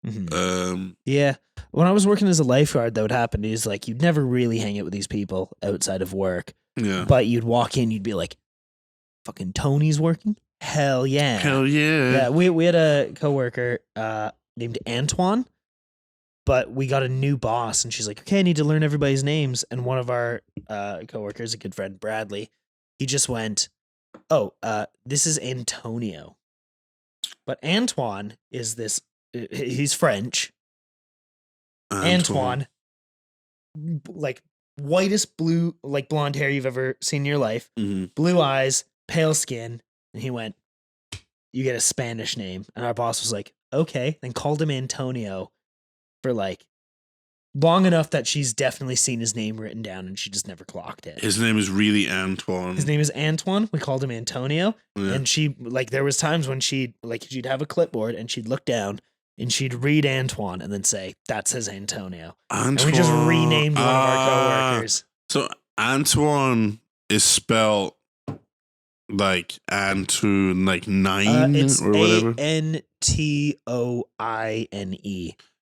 Yeah. When I was working as a lifeguard, that would happen is like you'd never really hang out with these people outside of work. Yeah. But you'd walk in, you'd be like, fucking Tony's working? Hell yeah. Hell yeah. Yeah, we had a coworker named Antoine, but we got a new boss and she's like, okay, I need to learn everybody's names. And one of our coworkers, a good friend, Bradley, he just went, oh, this is Antonio. But Antoine is this, he's French. Antoine, like whitest blue, like blonde hair you've ever seen in your life, blue eyes, pale skin. And he went, you get a Spanish name. And our boss was like, okay. Then called him Antonio for like long enough that she's definitely seen his name written down and she just never clocked it. His name is really Antoine. His name is Antoine. We called him Antonio. Yeah. And she, like, there was times when she'd have a clipboard and she'd look down and she'd read Antoine and then say, that says Antonio. Antoine. And we just renamed one of our coworkers. So Antoine is spelled like Antoine, like 9 it's or whatever. Antoine.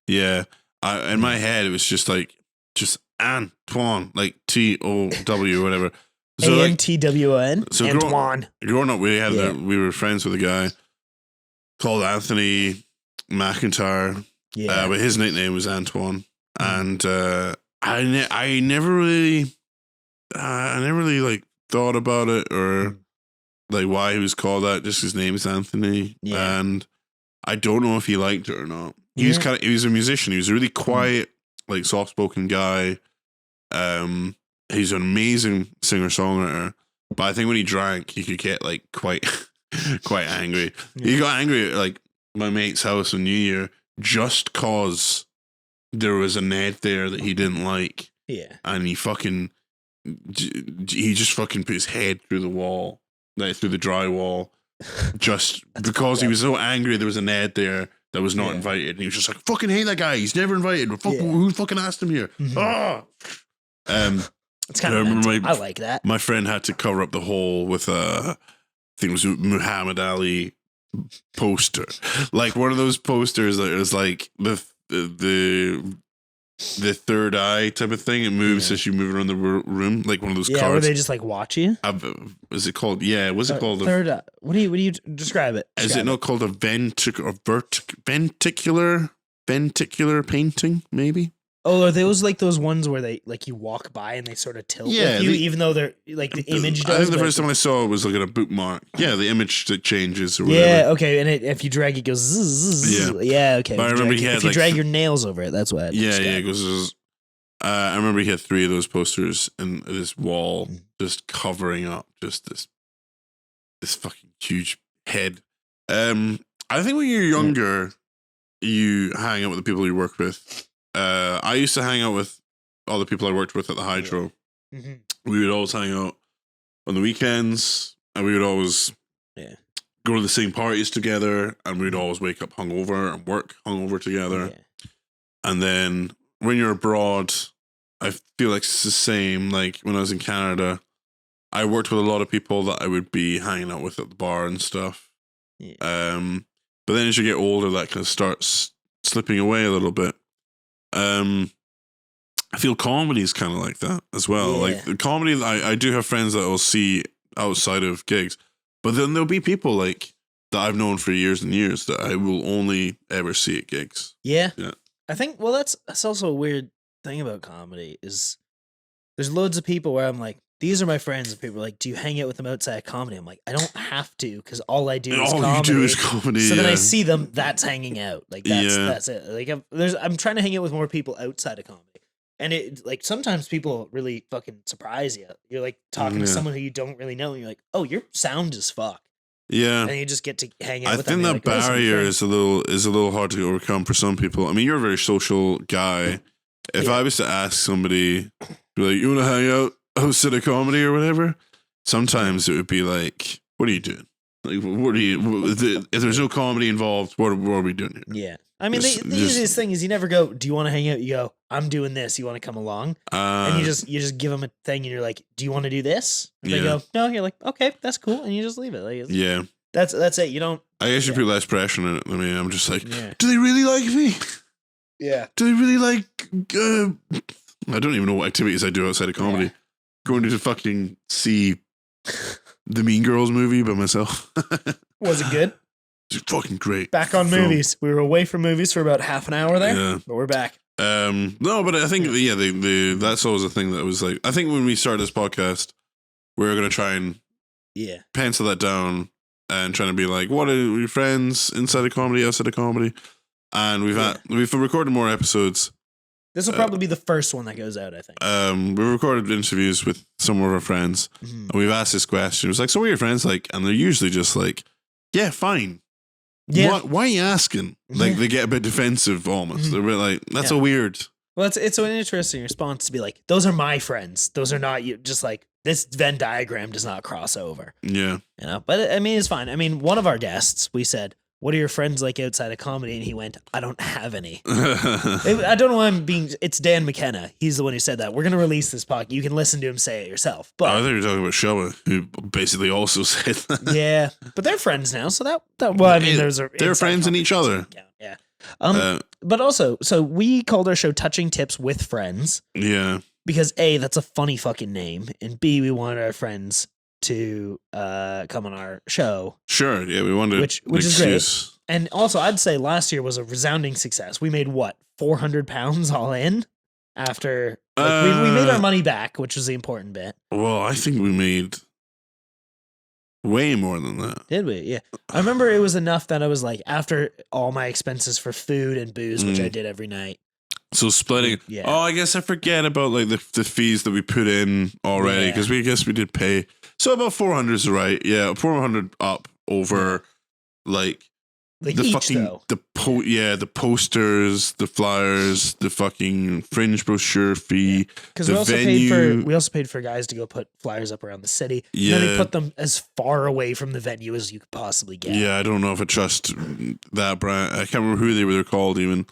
Yeah. In my head, it was just Antoine, like TOW or whatever. So ANTWON. So Antoine. Growing up, we were friends with a guy called Anthony McIntyre. Yeah. But his nickname was Antoine. And I never really like thought about it or like why he was called that. Just his name is Anthony. Yeah. And I don't know if he liked it or not. He was a musician. He was a really quiet, like soft-spoken guy. He's an amazing singer-songwriter. But I think when he drank, he could get like quite angry. Yeah. He got angry at like my mate's house on New Year just cause there was a Ned there that he didn't like. Yeah. And he just fucking put his head through the wall, like through the drywall, just because he was so angry there was a Ned there that was not invited. And he was just like, fucking hate that guy. He's never invited. Who fucking asked him here? It's kind of I like that. My friend had to cover up the hole with I think it was Muhammad Ali poster. Like one of those posters that was like the third eye type of thing. It moves as you move around the room, like one of those cards. Where they just like watch you. Is it called? Yeah, what's it called? Third eye. What do you describe it? Is it not called a venticular painting? Maybe. Oh, are those like those ones where they like you walk by and they sort of tilt with you, even though they're like the image does? I think the first time I saw it was like a bookmark. Yeah, the image that changes or whatever. Yeah, okay, and if you drag it goes zzz, yeah, okay. But I remember if you drag your nails over it, that's what. It goes zzz. I remember he had 3 of those posters in this wall, just covering up just this fucking huge head. I think when you're younger, you hang out with the people you work with. I used to hang out with all the people I worked with at the Hydro. Mm-hmm. We would always hang out on the weekends, and we would always go to the same parties together, and we'd always wake up hungover and work hungover together. Yeah. And then when you're abroad, I feel like it's the same. Like when I was in Canada, I worked with a lot of people that I would be hanging out with at the bar and stuff. Yeah. But then as you get older, that kind of starts slipping away a little bit. I feel comedy is kind of like that as well. Yeah. Like the comedy, I do have friends that I'll see outside of gigs, but then there'll be people like that I've known for years and years that I will only ever see at gigs. Yeah. I think, well, that's also a weird thing about comedy is there's loads of people where I'm like, these are my friends, and people are like, do you hang out with them outside comedy? I'm like, I don't have to, because all I do is comedy. You do is comedy. So then I see them, that's hanging out. Like that's it. Like I'm trying to hang out with more people outside of comedy. And it like sometimes people really fucking surprise you. You're like talking to someone who you don't really know, and you're like, oh, your sound is fuck. Yeah. And you just get to hang out with them. I think that barrier is a little hard to overcome for some people. I mean, you're a very social guy. If I was to ask somebody, be like, you want to hang out outside of comedy or whatever, sometimes it would be like, what are you doing? Like, what are you? If there's no comedy involved, what are we doing here? Yeah, I mean, the easiest thing is you never go, do you want to hang out? You go, I'm doing this. You want to come along? And you just give them a thing, and you're like, do you want to do this? And they go, no. You're like, okay, that's cool, and you just leave it. Like, yeah, That's it. You don't. I actually put less pressure on it than me. I'm just like, Yeah. do they really like me? Yeah. Do they really like? I don't even know what activities I do outside of comedy. Yeah. Going to fucking see the Mean Girls movie by myself. Was it good? It's fucking great. Back on film. movies. We were away from movies for about half an hour there, Yeah. but we're back. No, but I think that's always a thing that was like. I think when we started this podcast, we were going to try and pencil that down and trying to be like, what are your friends inside of comedy, outside of comedy? And we've recorded more episodes. This will probably be the first one that goes out, I think. We've recorded interviews with some of our friends, and we've asked this question. It was like, so what are your friends like? And they're usually just like, yeah, fine. Yeah. Why are you asking? Like, they get a bit defensive almost. They're a bit like, that's so weird. Well, it's an interesting response to be like, those are my friends. Those are not you. Just like, this Venn diagram does not cross over. Yeah. You know, but I mean, it's fine. I mean, one of our guests, we said, what are your friends like outside of comedy? And he went, I don't have any. I don't know why it's Dan McKenna. He's the one who said that. We're going to release this podcast. You can listen to him say it yourself. But I think you're talking about Showa, who basically also said that. Yeah, but they're friends now. So that well, I mean, they're friends in each other. Yeah. But also, so we called our show Touching Tips with Friends. Yeah. Because A, that's a funny fucking name. And B, we wanted our friends to come on our show. Sure, yeah, we wanted which is great. And also, I'd say last year was a resounding success. We made what, 400 pounds all in after we made our money back, which was the important bit. Well, I think we made way more than that. Did we? Yeah, I remember it was enough that I was like, after all my expenses for food and booze, which I did every night. So splitting. Yeah. Oh, I guess I forget about like the fees that we put in already because we did pay. So about 400 is right. Yeah, 400 up over like the each, fucking though. the posters, the flyers, the fucking Fringe brochure fee. Because we also paid for guys to go put flyers up around the city. Yeah. And then they put them as far away from the venue as you could possibly get. Yeah, I don't know if I trust that brand. I can't remember who they were called even.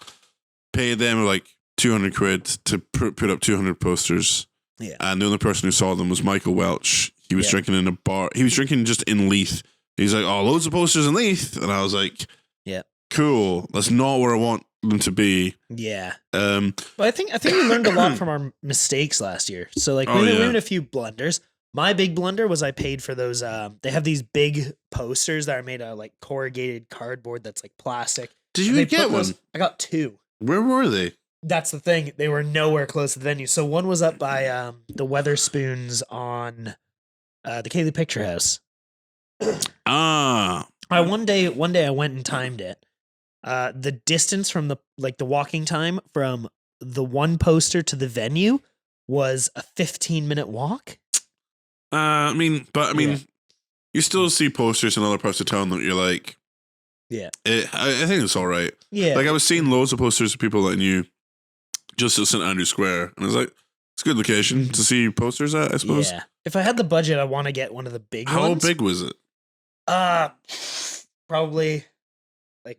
Paid them like 200 quid to put up 200 posters. Yeah. And the only person who saw them was Michael Welch. He was drinking in a bar. He was drinking just in Leith. He's like, oh, loads of posters in Leith. And I was like, yeah, cool. That's not where I want them to be. Yeah. But I think we learned a lot from our mistakes last year. So like we made a few blunders. My big blunder was I paid for those. They have these big posters that are made out of like corrugated cardboard that's like plastic. Did you get one? I got two. Where were they? That's the thing. They were nowhere close to the venue. So one was up by the Weatherspoons on the Cayley Picture House. One day I went and timed it. The distance from the walking time from the one poster to the venue was a 15-minute walk. I mean, you still see posters in other parts of town that you're like, yeah, I think it's all right. Yeah, like I was seeing loads of posters of people that I knew just at St. Andrew Square, and I was like, it's a good location to see posters at, I suppose. Yeah, if I had the budget, I want to get one of the big ones. How big was it? Probably like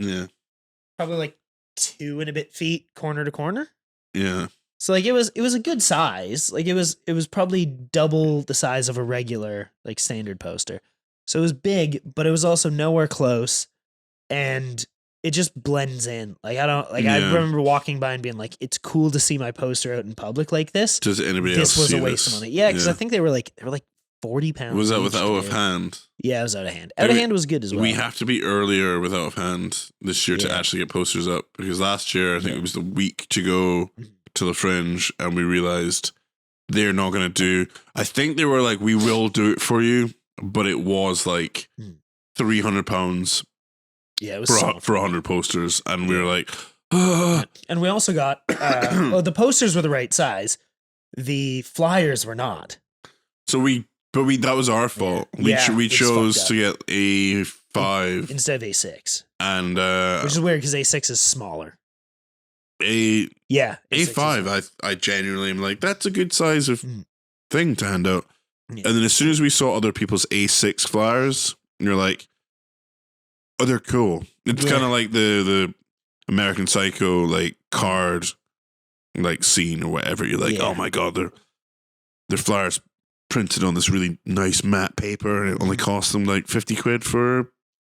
2 and a bit feet, corner to corner. Yeah. So like it was a good size. Like it was probably double the size of a regular like standard poster. So it was big, but it was also nowhere close, and it just blends in. Like I remember walking by and being like, it's cool to see my poster out in public like this. Does anybody this else was see a waste this? of money. Yeah, because I think they were like 40 pounds. Was that with out of hand? Yeah, it was out of hand. Out of hand was good as well. We have to be earlier with out of hand this year to actually get posters up, because last year I think it was the week to go to the Fringe, and we realized they're not going to do. I think they were like, we will do it for you, but it was like £300. Yeah, it was for 100 posters, and we were like, and we also got the posters were the right size, the flyers were not. So that was our fault. We chose to get A5 instead of A6, and which is weird because A6 is smaller. A5. I genuinely am like, that's a good size of thing to hand out. Yeah. And then as soon as we saw other people's A6 flyers, you're like, oh, they're cool. It's kind of like the American Psycho like card like scene or whatever. You're like, oh my god, their flyers printed on this really nice matte paper, and it only cost them like 50 quid for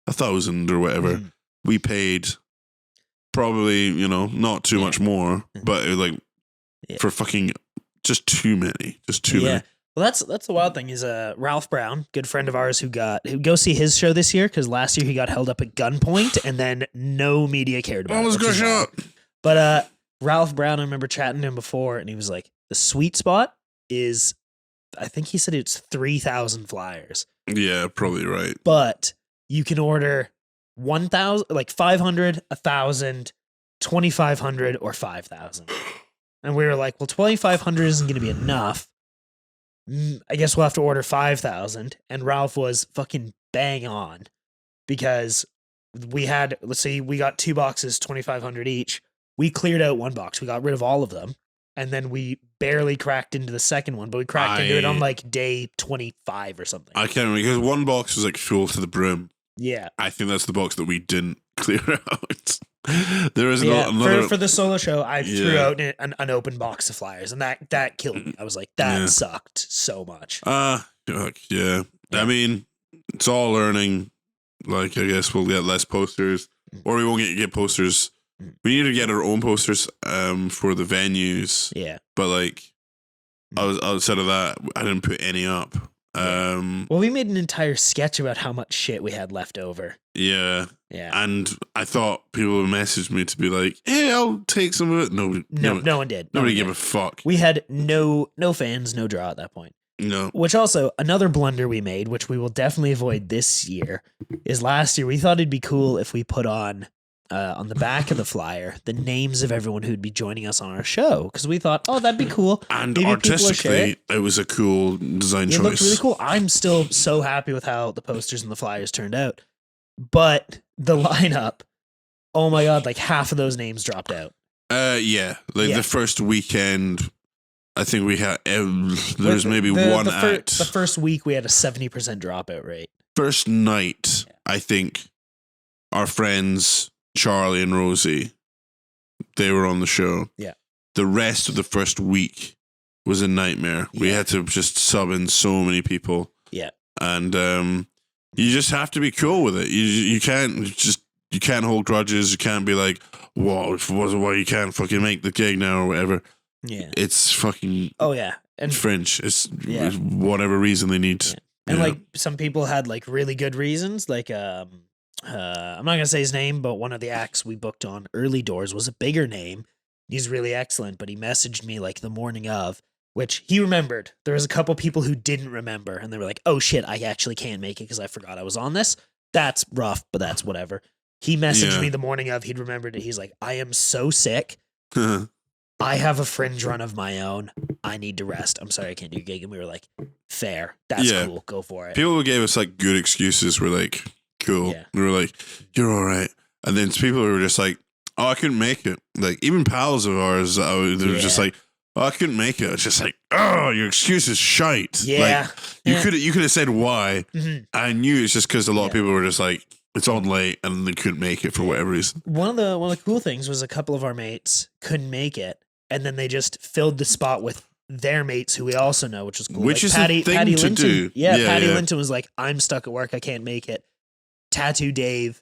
1,000 or whatever. We paid probably, not too much more, but it was like for fucking just too many. Many. Well, that's the wild thing is Ralph Brown, good friend of ours who go see his show this year because last year he got held up at gunpoint and then no media cared about it. But Ralph Brown, I remember chatting to him before and he was like, the sweet spot is, I think he said it's 3,000 flyers. Yeah, probably right. But you can order 1,000, like 500, 1,000, 2,500, or 5,000. And we were like, well, 2,500 isn't going to be enough. I guess we'll have to order 5,000. And Ralph was fucking bang on because we had, let's say we got 2 boxes, 2,500 each. We cleared out 1 box. We got rid of all of them. And then we barely cracked into the second one, but we cracked into it on like day 25 or something. I can't remember because 1 box was like full to the brim. Yeah. I think that's the box that we didn't clear out. There is another for the solo show. I threw out an open box of flyers, and that killed me. I was like, that sucked so much. Yeah. I mean, it's all learning. Like, I guess we'll get less posters, or we won't get posters. We need to get our own posters for the venues. Yeah, but like, outside of that, I didn't put any up. Well, we made an entire sketch about how much shit we had left over. Yeah. Yeah. And I thought people would message me to be like, hey, I'll take some of it. No one did. Nobody gave a fuck. We had no fans, no draw at that point. No. Which also, another blunder we made, which we will definitely avoid this year, is last year we thought it'd be cool if we put on the back of the flyer the names of everyone who'd be joining us on our show, because we thought, oh, that'd be cool. And maybe artistically, it was a cool design choice. It looked really cool. I'm still so happy with how the posters and the flyers turned out. But the lineup, oh my God, like half of those names dropped out. The first weekend, I think we had, there's maybe one act. The first week we had a 70% dropout rate. First night, I think our friends Charlie and Rosie, they were on the show. Yeah. The rest of the first week was a nightmare. Yeah. We had to just sub in so many people. Yeah. And you just have to be cool with it. You can't hold grudges. You can't be like, whoa, why you can't fucking make the gig now or whatever. Yeah. It's fucking and Fringe. It's whatever reason they need. Yeah. And like some people had like really good reasons. Like I'm not gonna say his name, but one of the acts we booked on Early Doors was a bigger name. He's really excellent, but he messaged me like the morning of, which he remembered. There was a couple people who didn't remember, and they were like, oh shit, I actually can't make it because I forgot I was on this. That's rough, but that's whatever. He messaged me the morning of, he'd remembered it. He's like, I am so sick. I have a Fringe run of my own. I need to rest. I'm sorry I can't do a gig. And we were like, fair. That's cool. Go for it. People who gave us like good excuses were like, cool. Yeah. We were like, you're all right. And then people who were just like, oh, I couldn't make it. Like even pals of ours, they were just like, oh, I couldn't make it. It's just like, oh, your excuse is shite. Yeah. Like, you could have said why. Mm-hmm. I knew it's just because a lot of people were just like, it's on late and they couldn't make it for whatever reason. One of the cool things was a couple of our mates couldn't make it, and then they just filled the spot with their mates who we also know, which was cool. Which like is Patty to Linton, do. Yeah, Patty Linton was like, I'm stuck at work. I can't make it. Tattoo Dave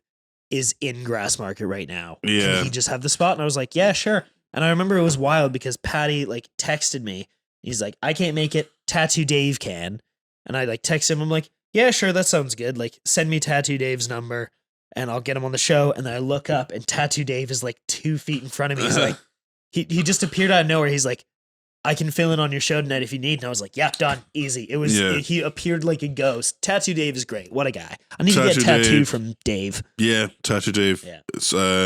is in Grassmarket right now. Yeah. Can he just have the spot? And I was like, yeah, sure. And I remember it was wild because Patty like texted me. He's like, I can't make it. Tattoo Dave can. And I like text him. I'm like, yeah, sure. That sounds good. Like send me Tattoo Dave's number and I'll get him on the show. And then I look up and Tattoo Dave is like 2 feet in front of me. He's like, he just appeared out of nowhere. He's like, I can fill in on your show tonight if you need. And I was like, yeah, done. Easy. It was, he appeared like a ghost. Tattoo Dave is great. What a guy. I need to get tattoo from Dave. Yeah. Tattoo Dave. Yeah.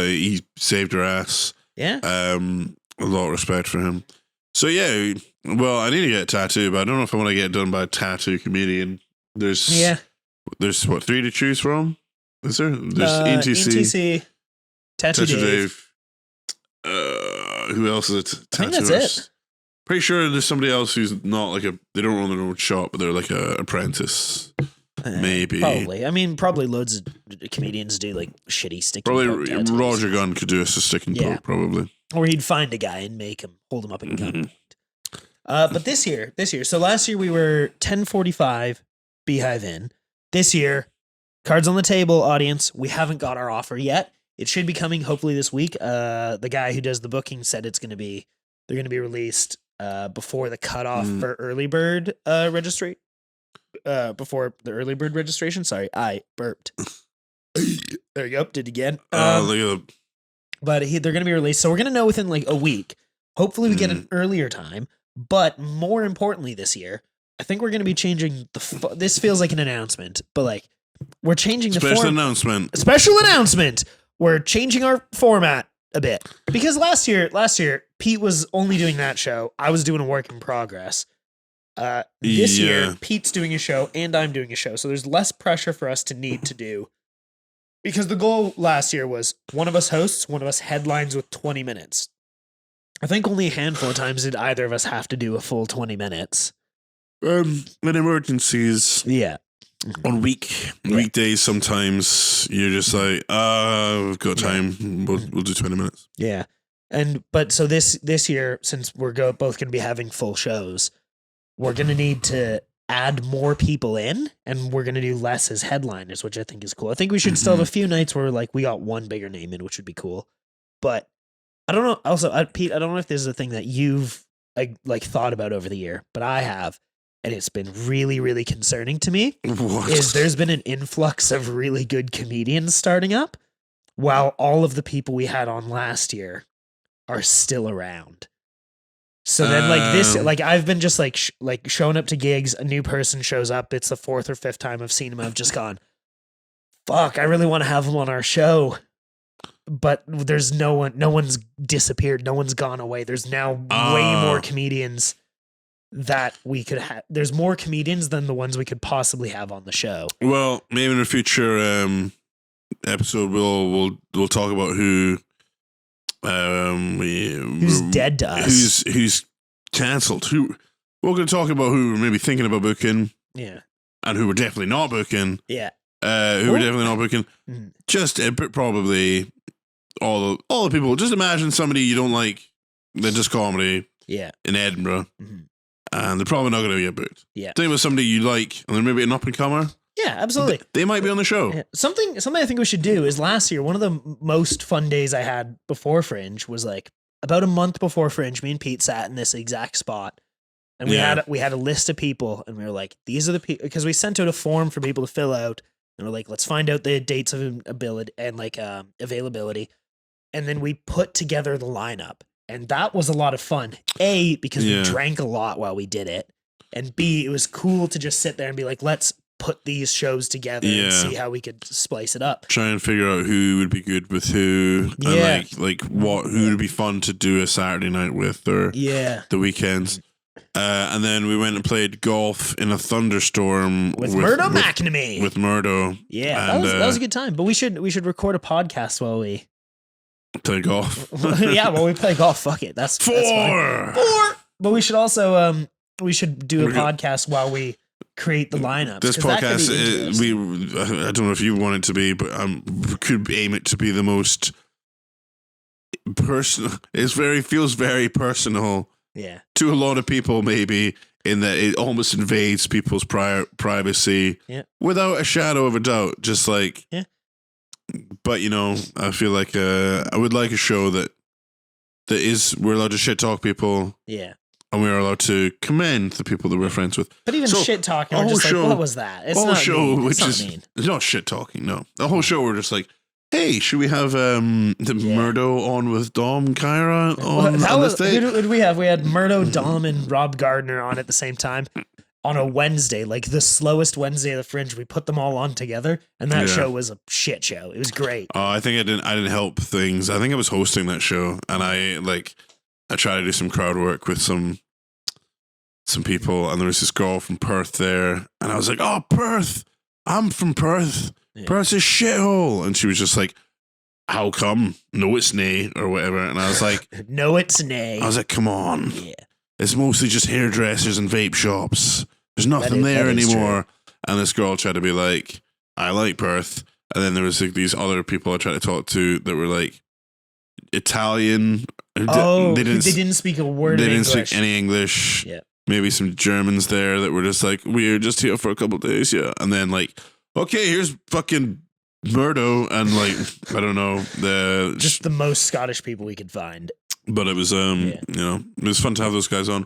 He saved her ass. Yeah. A lot of respect for him. So yeah, well, I need to get a tattoo, but I don't know if I want to get it done by a tattoo comedian. There's what, 3 to choose from? Is there? There's ETC, Tattoo Dave. Who else is it? I think that's it. Pretty sure there's somebody else who's not like they don't own their own shop, but they're like a apprentice. Maybe. Probably. I mean, probably loads of comedians do like shitty stick and poke tattoos. Probably Roger Gunn could do us a stick and poke, probably. Or he'd find a guy and make him, hold him up at gunpoint. But this year, so last year we were 10:45 Beehive Inn. This year, cards on the table, audience. We haven't got our offer yet. It should be coming hopefully this week. The guy who does the booking said they're going to be released before the cutoff for early bird registry. Before the early bird registration. Sorry, I burped. There you go. Did it again. But they're going to be released. So we're going to know within like a week. Hopefully we get an earlier time. But more importantly this year, I think we're going to be changing this feels like an announcement, but like we're changing the special announcement. Special announcement. We're changing our format a bit because last year Pete was only doing that show. I was doing a work in progress. This year Pete's doing a show and I'm doing a show. So there's less pressure for us to need to do because the goal last year was one of us hosts, one of us headlines with 20 minutes. I think only a handful of times did either of us have to do a full 20 minutes. In emergencies. Yeah. On weekdays, sometimes you're just like, we've got time. We'll do 20 minutes. Yeah. But so this year, since we're both going to be having full shows, we're going to need to add more people in and we're going to do less as headliners, which I think is cool. I think we should still have a few nights where like we got one bigger name in, which would be cool. But I don't know. Also, Pete, I don't know if this is a thing that you've like thought about over the year, but I have. And it's been really, really concerning to me. What? Is there's been an influx of really good comedians starting up while all of the people we had on last year are still around. So then like this, like I've been just like showing up to gigs, a new person shows up. It's the fourth or fifth time I've seen him. I've just gone, fuck, I really want to have him on our show. But there's no one's disappeared. No one's gone away. There's now way more comedians that we could have. There's more comedians than the ones we could possibly have on the show. Well, maybe in a future episode we'll talk about who's dead to us, who's cancelled. We're going to talk about who we're maybe thinking about booking, and who we're definitely not booking, who we're definitely not booking. Just probably all the people. Just imagine somebody you don't like that does comedy, in Edinburgh. And they're probably not going to get booked. Yeah. Same with somebody you like, and they're maybe an up-and-comer. Yeah, absolutely. They might be on the show. Yeah. Something I think we should do is last year, one of the most fun days I had before Fringe was like about a month before Fringe, me and Pete sat in this exact spot. And we had a list of people, and we were like, these are the people, because we sent out a form for people to fill out, and we're like, let's find out the dates of ability and like availability. And then we put together the lineup. And that was a lot of fun. A, because we drank a lot while we did it. And B, it was cool to just sit there and be like, let's put these shows together and see how we could splice it up. Try and figure out who would be good with who. And like who would be fun to do a Saturday night with or the weekends. And then we went and played golf in a thunderstorm with Murdo McNamee. With Murdo. Yeah, and, that was a good time. But we should record a podcast while we play golf. We play golf. Fuck it. That's fine. Four. But we should also we should do a podcast while we create the lineups. This podcast, I don't know if you want it to be, but we could aim it to be the most personal. Feels very personal. Yeah. To a lot of people, maybe in that it almost invades people's privacy. Yeah. Without a shadow of a doubt, just like. Yeah. But I feel like I would like a show that we're allowed to shit talk people. Yeah. And we're allowed to commend the people that we're friends with. But even shit talking, we're just like, what was that? It's not mean. It's not shit talking, no. The whole show we're just like, hey, should we have Murdo on with Dom Kyra on this day? Who did we have? We had Murdo, Dom, and Rob Gardner on at the same time. On a Wednesday, like the slowest Wednesday of the Fringe, we put them all on together, and that show was a shit show. It was great. I think I didn't help things. I think I was hosting that show, and I tried to do some crowd work with some people, and there was this girl from Perth there, and I was like, "Oh, Perth! I'm from Perth. Yeah. Perth's a shithole," and she was just like, "How come? No, it's nay," or whatever, and I was like, "No, it's nay." I was like, "Come on, it's mostly just hairdressers and vape shops. There's nothing there anymore." And this girl tried to be like, "I like Perth," and then there was like these other people I tried to talk to that were like Italian. Oh, they didn't speak a word. They didn't speak any English. Yeah. Maybe some Germans there that were just like, we're just here for a couple of days, and then like okay, here's fucking Murdo and like I don't know just the most Scottish people we could find. But it was you know, it was fun to have those guys on.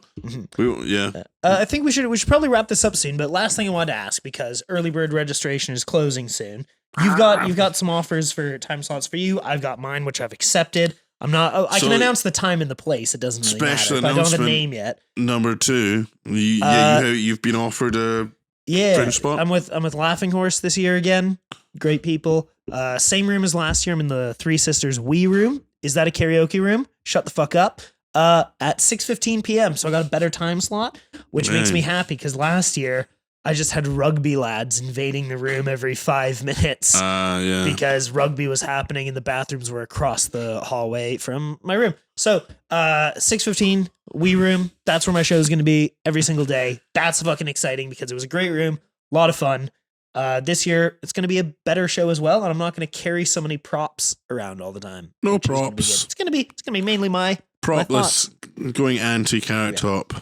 I think we should probably wrap this up soon. But last thing I wanted to ask, because early bird registration is closing soon. You've got some offers for time slots for you. I've got mine, which I've accepted. I'm not. I can announce the time and the place. It doesn't really matter. But I don't have a name yet. Number 2, you've been offered a Fringe spot. I'm with Laughing Horse this year again. Great people. Same room as last year. I'm in the Three Sisters Wee room. Is that a karaoke room? Shut the fuck up. At 6:15 p.m. So I got a better time slot, which makes me happy because last year I just had rugby lads invading the room every 5 minutes. Because rugby was happening and the bathrooms were across the hallway from my room. So 6:15 Wee room. That's where my show is going to be every single day. That's fucking exciting because it was a great room, a lot of fun. This year it's going to be a better show as well, and I'm not going to carry so many props around all the time. No props. It's going to be mainly my propless, going anti-carrot top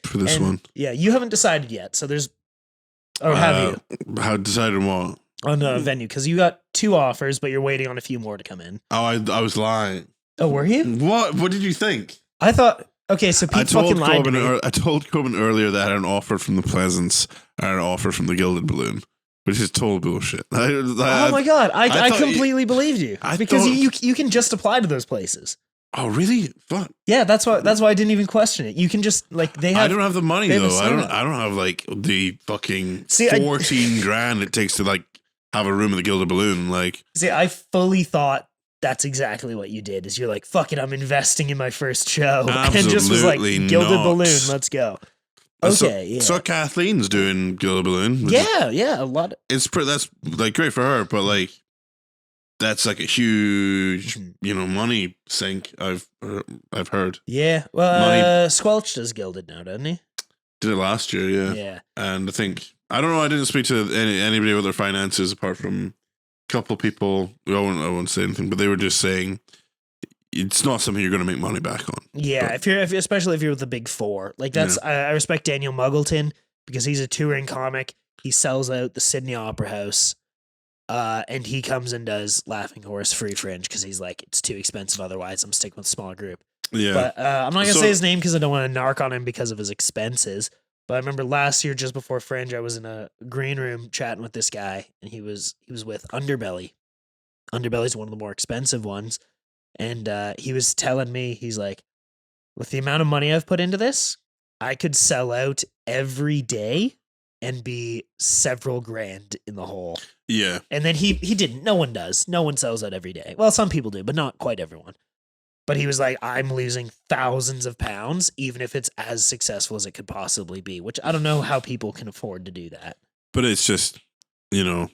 for this one. Yeah, you haven't decided yet, so there's. Or have you? How decided what? On the venue, because you got 2 offers, but you're waiting on a few more to come in. Oh, I was lying. Oh, were you? What did you think? I thought. Okay, so Pete fucking lied to me. I told Cobin earlier that I had an offer from the Pleasance and an offer from the Gilded Balloon, which is total bullshit. Oh my god, I completely believed you because you can just apply to those places. Oh really? Fuck. Yeah, that's why I didn't even question it. You can just like they have. I don't have the money though. I don't have like the fucking 14 grand it takes to like have a room in the Gilded Balloon. Like, see, I fully thought that's exactly what you did. Is you're like, fuck it, I'm investing in my first show, absolutely and just was like Gilded Balloon, let's go. Okay, so Kathleen's doing Gilded Balloon. Yeah, a lot. That's like great for her, but like. That's like a huge, money sink. I've heard. Yeah, well, Squelch does Gilded now, doesn't he? Did it last year, yeah. Yeah, and I don't know. I didn't speak to anybody with their finances apart from a couple of people. I won't say anything, but they were just saying it's not something you're going to make money back on. Yeah, especially if you're with the big 4, like that's. I respect Daniel Muggleton because he's a touring comic. He sells out the Sydney Opera House. And he comes and does Laughing Horse free Fringe because he's like, it's too expensive otherwise. I'm sticking with a small group. Yeah. But I'm not going to say his name because I don't want to narc on him because of his expenses. But I remember last year, just before Fringe, I was in a green room chatting with this guy, and he was with Underbelly. Underbelly's one of the more expensive ones. And he was telling me, he's like, with the amount of money I've put into this, I could sell out every day and be several grand in the hole. Yeah. And then he didn't. No one does. No one sells out every day. Well, some people do, but not quite everyone. But he was like, I'm losing thousands of pounds, even if it's as successful as it could possibly be, which I don't know how people can afford to do that. But it's just, it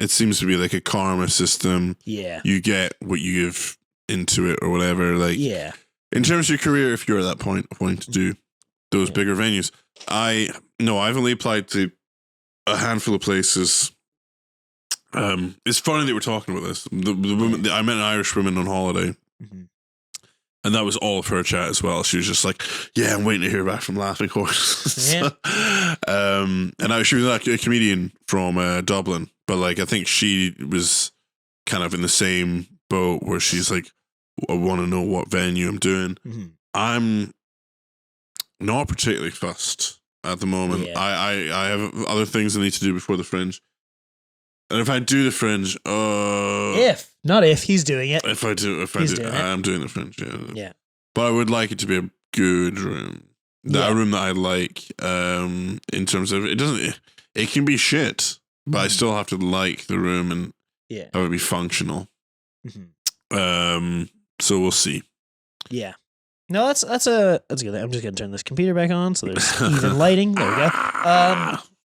seems to be like a karma system. Yeah. You get what you give into it or whatever. Like, yeah. In terms of your career, if you're at that point wanting to do those bigger venues, I've only applied to a handful of places. It's funny that we're talking about this. The woman, I met an Irish woman on holiday, and that was all of her chat as well. She was just like, "Yeah, I'm waiting to hear back from Laughing Horse." Yeah. She was like a comedian from Dublin, but like I think she was kind of in the same boat where she's like, "I want to know what venue I'm doing." I'm not particularly fussed at the moment. Yeah. I have other things I need to do before the Fringe. And if I do the Fringe, he's doing it. I'm doing the Fringe, yeah. Yeah. But I would like it to be a good room. A room that I like, in terms of it can be shit, but I still have to like the room and have it be functional. So we'll see. Yeah. No, that's good. I'm just gonna turn this computer back on so there's even lighting. There we go.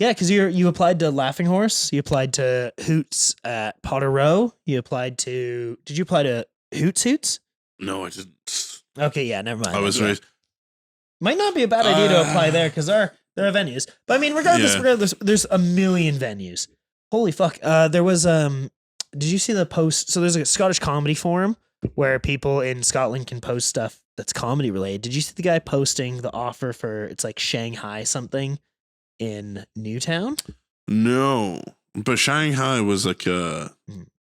Yeah, because you applied to Laughing Horse, you applied to Hoots at Potter Row, you applied to. Did you apply to Hoots? No, I didn't. Okay, yeah, never mind. I was raised. Might not be a bad idea to apply there because there are venues. But I mean, regardless, there's a million venues. Holy fuck! There was Did you see the post? So there's a Scottish comedy forum where people in Scotland can post stuff that's comedy related. Did you see the guy posting the offer for it's like Shanghai something in Newtown? No, but Shanghai was like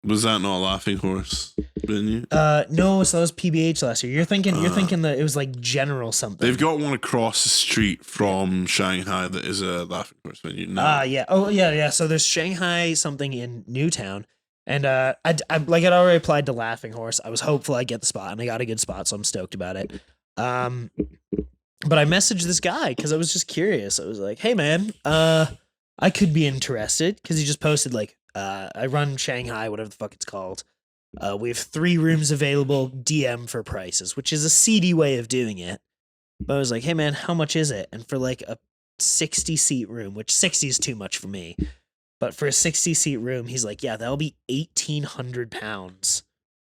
was that not a Laughing Horse venue? No, so that was PBH last year. You're thinking that it was like General something. They've got one across the street from Shanghai that is a Laughing Horse venue. Yeah. Oh, yeah. So there's Shanghai something in Newtown, and I'd already applied to Laughing Horse. I was hopeful I'd get the spot, and I got a good spot, so I'm stoked about it. But I messaged this guy because I was just curious. I was like, "Hey, man, I could be interested," because he just posted like, "I run Shanghai, whatever the fuck it's called. We have 3 rooms available. DM for prices," which is a seedy way of doing it. But I was like, "Hey, man, how much is it?" And for like a 60-seat room, which 60 is too much for me, but for a 60-seat room, he's like, "Yeah, that'll be £1,800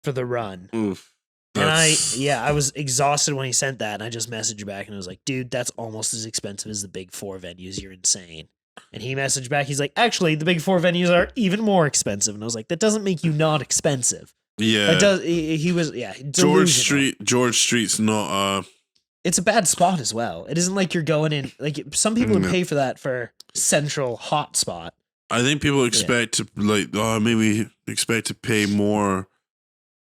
for the run." Oof. And I was exhausted when he sent that, and I just messaged back and I was like, "Dude, that's almost as expensive as the big 4 venues. You're insane." And he messaged back, he's like, "Actually, the big 4 venues are even more expensive." And I was like, "That doesn't make you not expensive." Yeah. It does. He was, George Street's not it's a bad spot as well. It isn't like you're going in, like some people would pay for that for central hot spot. I think people expect to maybe expect to pay more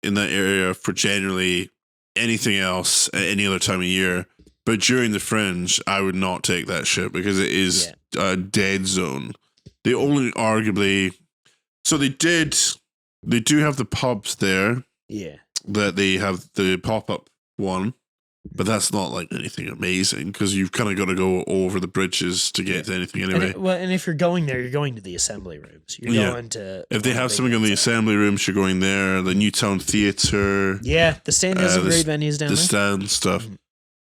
in that area for generally anything else at any other time of year. But during the Fringe, I would not take that shit because it is a dead zone. They only arguably, so they do have the pubs there. Yeah. That they have the pop-up one, but that's not like anything amazing because you've kind of got to go over the bridges to get to anything anyway. And if you're going there, you're going to the assembly rooms. You're going to... If they have something in the assembly rooms, you're going there. The Newtown Theatre. Yeah, the Stand has some great venues down there. The Stand stuff.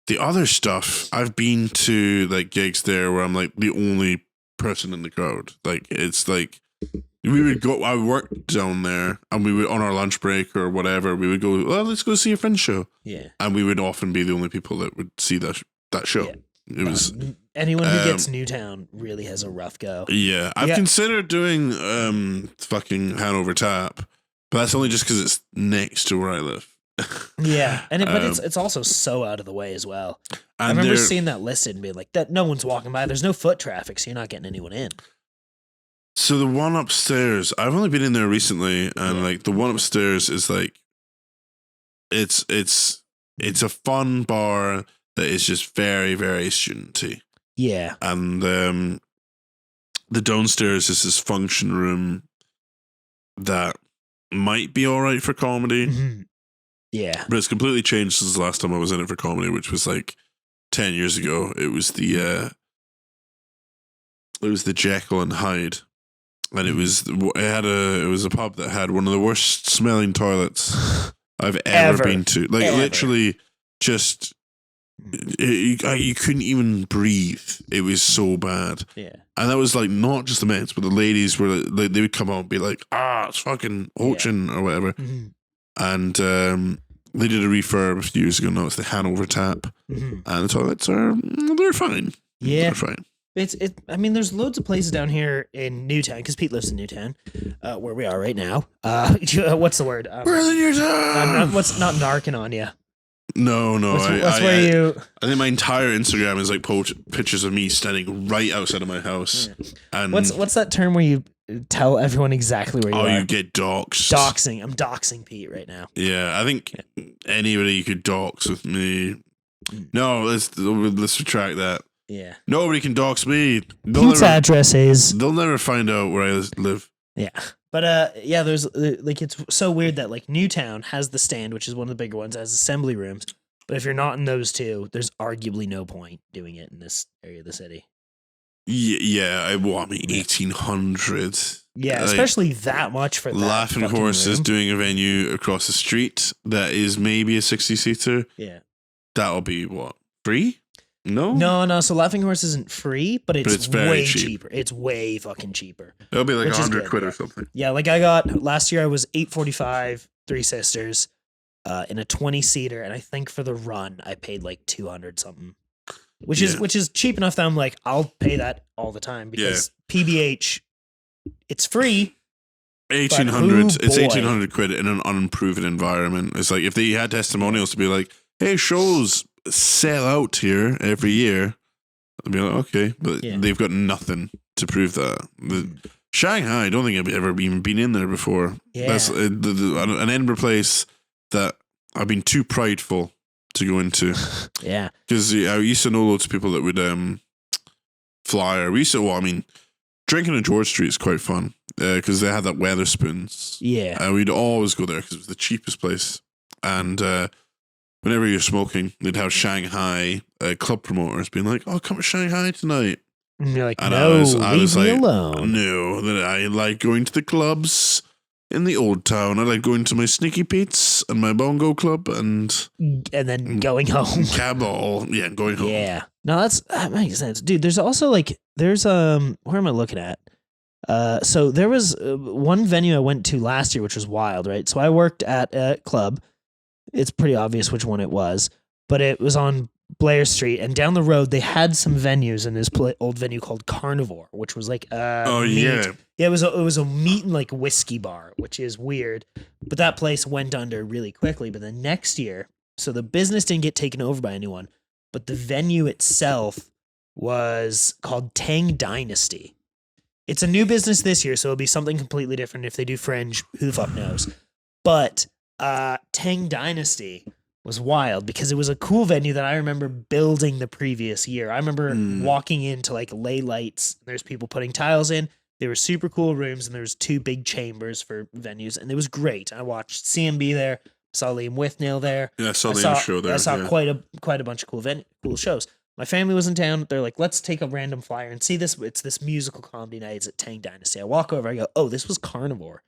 The other stuff, I've been to like gigs there where I'm like the only person in the crowd. Like it's like we would go. I worked down there, and we would on our lunch break or whatever. We would go. Well, let's go see a Fringe show. Yeah, and we would often be the only people that would see that show. Yeah. It was anyone who gets Newtown really has a rough go. Yeah, I've considered doing fucking Hanover Tap, but that's only just because it's next to where I live. Yeah, but it's also so out of the way as well. I remember seeing that listed and being like, "That no one's walking by. There's no foot traffic, so you're not getting anyone in." So the one upstairs, I've only been in there recently, and like the one upstairs is like, it's a fun bar that is just very, very studenty. Yeah, and the downstairs is this function room that might be all right for comedy. Mm-hmm. Yeah. But it's completely changed since the last time I was in it for comedy, which was like 10 years ago. It was the Jekyll and Hyde. And it was a pub that had one of the worst smelling toilets I've ever been to. Like literally just you couldn't even breathe. It was so bad. Yeah. And that was like not just the men, but the ladies were like, they would come out and be like, it's fucking Hochin or whatever. Mm-hmm. And they did a refurb a few years ago. Now it's the Hanover Tap, and the toilets they're fine. Yeah, they're fine. I mean, there's loads of places down here in Newtown because Pete lives in Newtown, where we are right now. What's the word? We're in Newtown. What's not narking on you? No. I think my entire Instagram is like pictures of me standing right outside of my house. Yeah. And what's that term where you tell everyone exactly where you are? Oh, you get doxed. Doxing. I'm doxing Pete right now. Yeah, I think anybody could dox with me. No, let's retract that. Yeah. Nobody can dox me. Pete's address is... They'll never find out where I live. Yeah. But there's like, it's so weird that like Newtown has the Stand, which is one of the bigger ones, has assembly rooms. But if you're not in those two, there's arguably no point doing it in this area of the city. Yeah. I mean, 1,800. Yeah, especially that much for that. Laughing Horse is doing a venue across the street that is maybe a 60-seater. Yeah. That'll be what? Free? No. So Laughing Horse isn't free, but it's way cheaper. It's way fucking cheaper. It'll be like $100 or something. Yeah, like I got last year I was $845, Three Sisters, in a 20-seater, and I think for the run I paid like $200 something. Which is cheap enough that I'm like, I'll pay that all the time because PBH, it's free. 1,800. It's 1,800 quid in an unimproved environment. It's like if they had testimonials to be like, hey, shows sell out here every year. I'd be like, okay, but they've got nothing to prove that. Shanghai, I don't think I've ever even been in there before. Yeah. That's an Edinburgh place that I've been too prideful to go into. Yeah. Because I used to know loads of people that would fly, or drinking on George Street is quite fun because they had that Weatherspoons. Yeah. We'd always go there because it was the cheapest place. And whenever you're smoking, they'd have Shanghai club promoters being like, "Oh, come to Shanghai tonight." And you're like, and no, I leave was me like, alone. No, that I like going to the clubs in the old town. I like going to my Sneaky Pete's and my Bongo Club and then going home. Cabal. Yeah, going home. Yeah. No, that makes sense. Dude, there's also where am I looking at? So there was one venue I went to last year, which was wild, right? So I worked at a club. It's pretty obvious which one it was, but it was on Blair Street, and down the road they had some venues in this old venue called Carnivore, which was like yeah, it was a meat and like whiskey bar, which is weird, but that place went under really quickly. But the next year, so the business didn't get taken over by anyone, but the venue itself was called Tang Dynasty. It's a new business this year, so it'll be something completely different. If they do Fringe, who the fuck knows? But Tang Dynasty was wild because it was a cool venue that I remember building the previous year. I remember walking in to like lay lights. There's people putting tiles in. They were super cool rooms, and there was 2 big chambers for venues, and it was great. I watched CMB there, saw Liam Withnail there. Yeah, I saw the show there. I saw quite a bunch of cool shows. My family was in town. They're like, let's take a random flyer and see this. It's this musical comedy night. It's at Tang Dynasty. I walk over. I go, oh, this was Carnivore.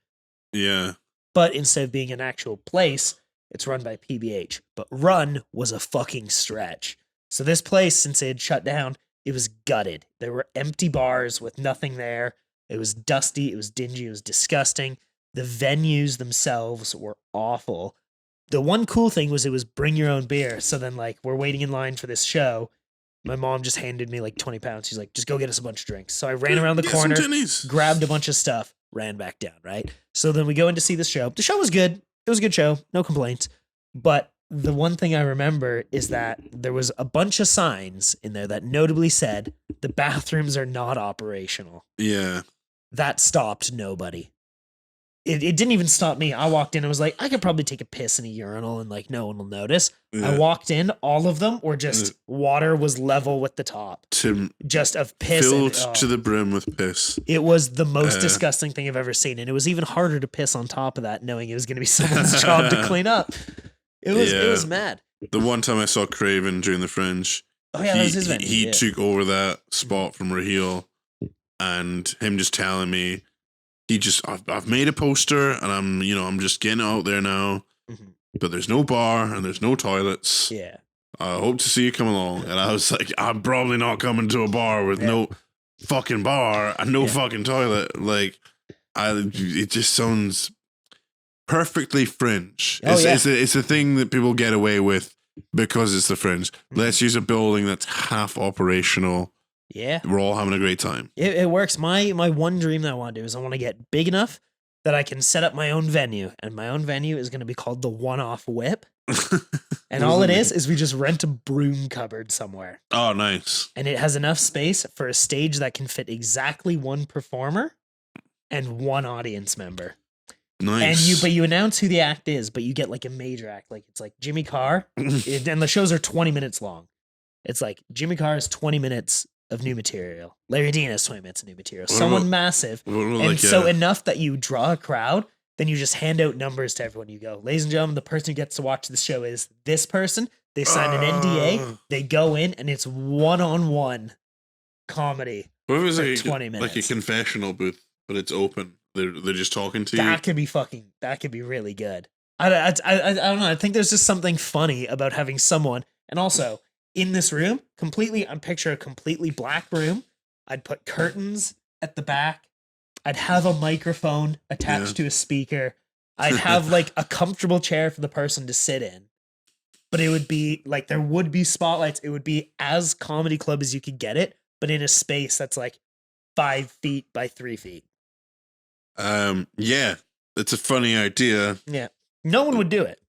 Yeah. But instead of being an actual place, it's run by PBH. But run was a fucking stretch. So this place, since it had shut down, it was gutted. There were empty bars with nothing there. It was dusty. It was dingy. It was disgusting. The venues themselves were awful. The one cool thing was it was bring your own beer. So then, like, we're waiting in line for this show. My mom just handed me like 20 pounds. She's like, just go get us a bunch of drinks. So I ran around the corner, grabbed a bunch of stuff, ran back down, right? So then we go in to see the show. The show was good. It was a good show. No complaints. But the one thing I remember is that there was a bunch of signs in there that notably said, the bathrooms are not operational. Yeah. That stopped nobody. It didn't even stop me. I walked in and was like, I could probably take a piss in a urinal and like no one will notice. Yeah. I walked in, all of them were just water was level with the top. Just of piss. Filled to the brim with piss. It was the most disgusting thing I've ever seen. And it was even harder to piss on top of that, knowing it was going to be someone's job to clean up. It was mad. The one time I saw Craven during the Fringe, that was his venue. He took over that spot from Raheel, and him just telling me, I've made a poster and I'm just getting it out there now, but there's no bar and there's no toilets. Yeah. I hope to see you come along. And I was like, I'm probably not coming to a bar with no fucking bar and no fucking toilet. Like, it just sounds perfectly Fringe. It's a thing that people get away with because it's the Fringe. Let's use a building that's half operational. Yeah. We're all having a great time. It works. My one dream that I want to do is I want to get big enough that I can set up my own venue. And my own venue is going to be called the One-Off Whip. And all it is we just rent a broom cupboard somewhere. Oh, nice. And it has enough space for a stage that can fit exactly one performer and one audience member. Nice. But you announce who the act is, but you get like a major act. Like it's like Jimmy Carr. And the shows are 20 minutes long. It's like Jimmy Carr is 20 minutes of new material. Larry Dean has 20 minutes of new material. Someone massive. Enough that you draw a crowd, then you just hand out numbers to everyone. You go, ladies and gentlemen, the person who gets to watch the show is this person. They sign an NDA. They go in and it's one-on-one comedy. What if it was like 20 minutes? Like a confessional booth, but it's open. They're just talking to you. That could be really good. I don't know. I think there's just something funny about having someone, and also in this room, I'm picture a completely black room. I'd put curtains at the back. I'd have a microphone attached to a speaker. I'd have like a comfortable chair for the person to sit in. But it would be like, there would be spotlights. It would be as comedy club as you could get it, but in a space that's like 5 feet by 3 feet. Yeah, it's a funny idea. Yeah. No one would do it.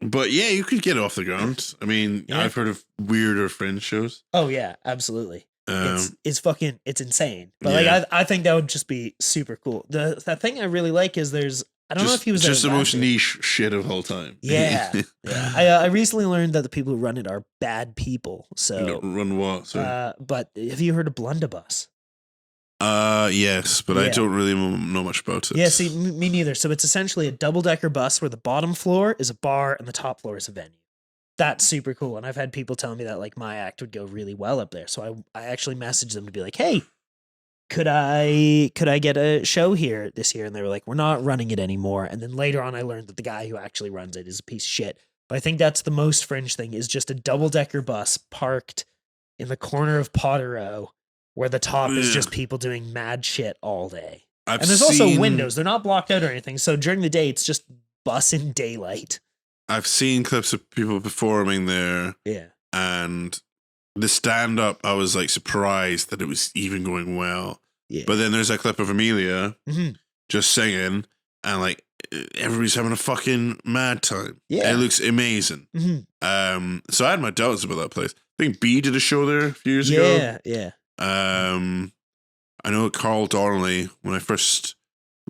But yeah, you could get it off the ground. I mean, I've heard of weirder Fringe shows. Oh yeah, absolutely. it's insane. But like I think that would just be super cool. The thing I really like is I don't know if he was just the most niche shit of all time. Yeah. I recently learned that the people who run it are bad people. So run what? Sorry. But have you heard of Blunderbuss? Yes, but I don't really know much about it. Yeah, see, me neither. So it's essentially a double-decker bus where the bottom floor is a bar and the top floor is a venue. That's super cool. And I've had people tell me that like my act would go really well up there. So I actually messaged them to be like, hey, could I get a show here this year? And they were like, we're not running it anymore. And then later on I learned that the guy who actually runs it is a piece of shit. But I think that's the most Fringe thing, is just a double-decker bus parked in the corner of Potter Row where the top is just people doing mad shit all day. And there's also windows. They're not blocked out or anything. So during the day, it's just bus in daylight. I've seen clips of people performing there. Yeah. And the stand-up, I was like surprised that it was even going well. Yeah. But then there's that clip of Amelia just singing, and like everybody's having a fucking mad time. Yeah. It looks amazing. So I had my doubts about that place. I think B did a show there a few years ago. Yeah. I know Carl Donnelly, when I first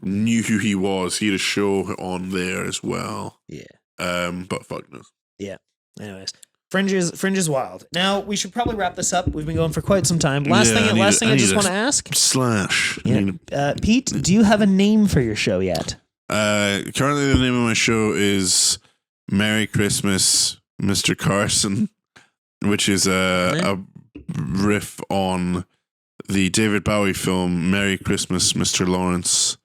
knew who he was, he had a show on there as well. Yeah. But fuck knows. Yeah. Anyways, Fringe is wild. Now we should probably wrap this up. We've been going for quite some time. Last thing I just want to ask. / Yeah. Pete, do you have a name for your show yet? Currently the name of my show is Merry Christmas, Mr. Carson, which is a riff on the David Bowie film Merry Christmas, Mr. Lawrence.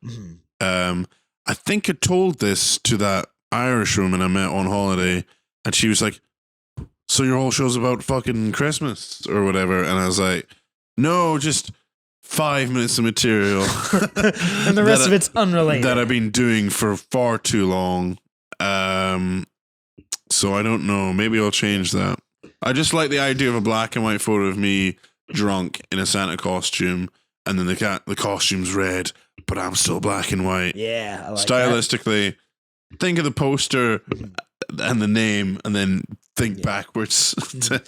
I think I told this to that Irish woman I met on holiday, and she was like, so your whole show's about fucking Christmas or whatever? And I was like, no, just 5 minutes of material. And the rest of it's unrelated. That I've been doing for far too long. So I don't know. Maybe I'll change that. I just like the idea of a black and white photo of me drunk in a Santa costume, and then the costume's red, but I'm still black and white. Yeah, I like stylistically, think of the poster and the name, and then think backwards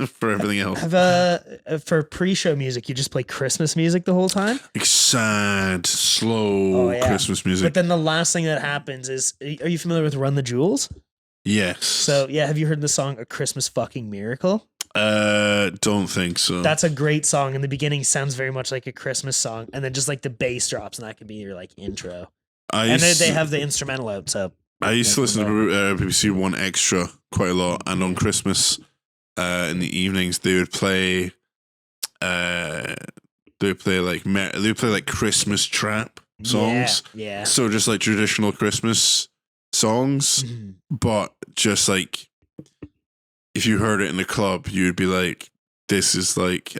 for everything else. For pre-show music, you just play Christmas music the whole time? Like sad, slow Christmas music. But then the last thing that happens is, are you familiar with Run the Jewels? Yes. So, have you heard the song A Christmas Fucking Miracle? Don't think so. That's a great song. In the beginning, sounds very much like a Christmas song, and then just like the bass drops, and that could be your like intro. And then they have the instrumental out. So I used to listen to BBC One Extra quite a lot, and on Christmas, in the evenings, they would play like Christmas trap songs. Yeah. So just like traditional Christmas songs, but just like, if you heard it in the club, you'd be like, this is like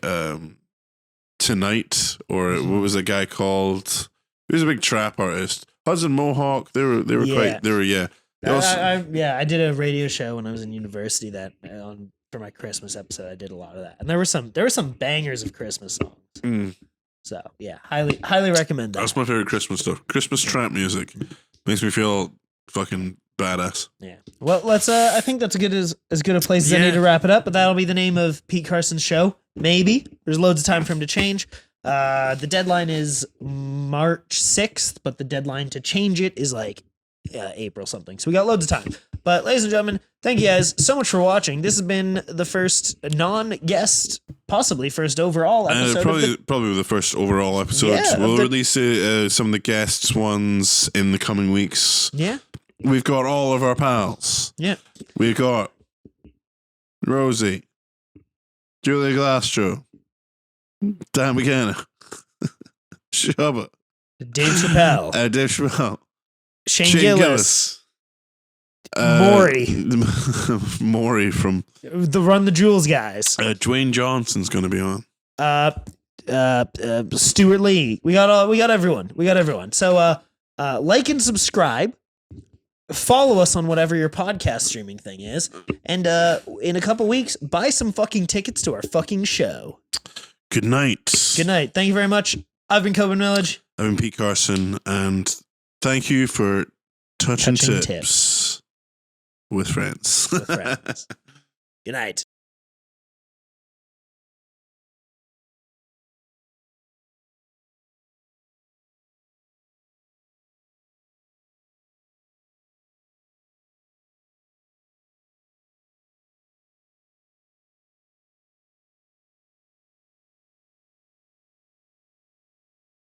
Tonight, or what was that guy called? He was a big trap artist. Hudson Mohawk. They were quite. I did a radio show when I was in university for my Christmas episode. I did a lot of that, and there were some bangers of Christmas songs. So yeah, highly recommend that. That's my favorite Christmas stuff. Christmas trap music makes me feel fucking badass. Yeah. Well, let's. I think that's as good a place as any to wrap it up. But that'll be the name of Pete Carson's show. Maybe there's loads of time for him to change. The deadline is March 6th, but the deadline to change it is like April something. So we got loads of time. But ladies and gentlemen, thank you guys so much for watching. This has been the first non-guest, possibly first overall episode. Probably the first overall episode. Yeah, we'll release some of the guests ones in the coming weeks. Yeah. We've got all of our pals. Yeah. We've got Rosie, Julia Glastro, Dan McKenna, Shabba, Dave Chappelle, Shane Gillis, Maury from the Run the Jewels guys. Dwayne Johnson's going to be on. Stuart Lee. We got everyone. So like and subscribe. Follow us on whatever your podcast streaming thing is, and in a couple weeks, buy some fucking tickets to our fucking show. Good night. Good night. Thank you very much. I've been Cobin Millage. I've been Pete Carson, and thank you for touching tips with friends. Good night.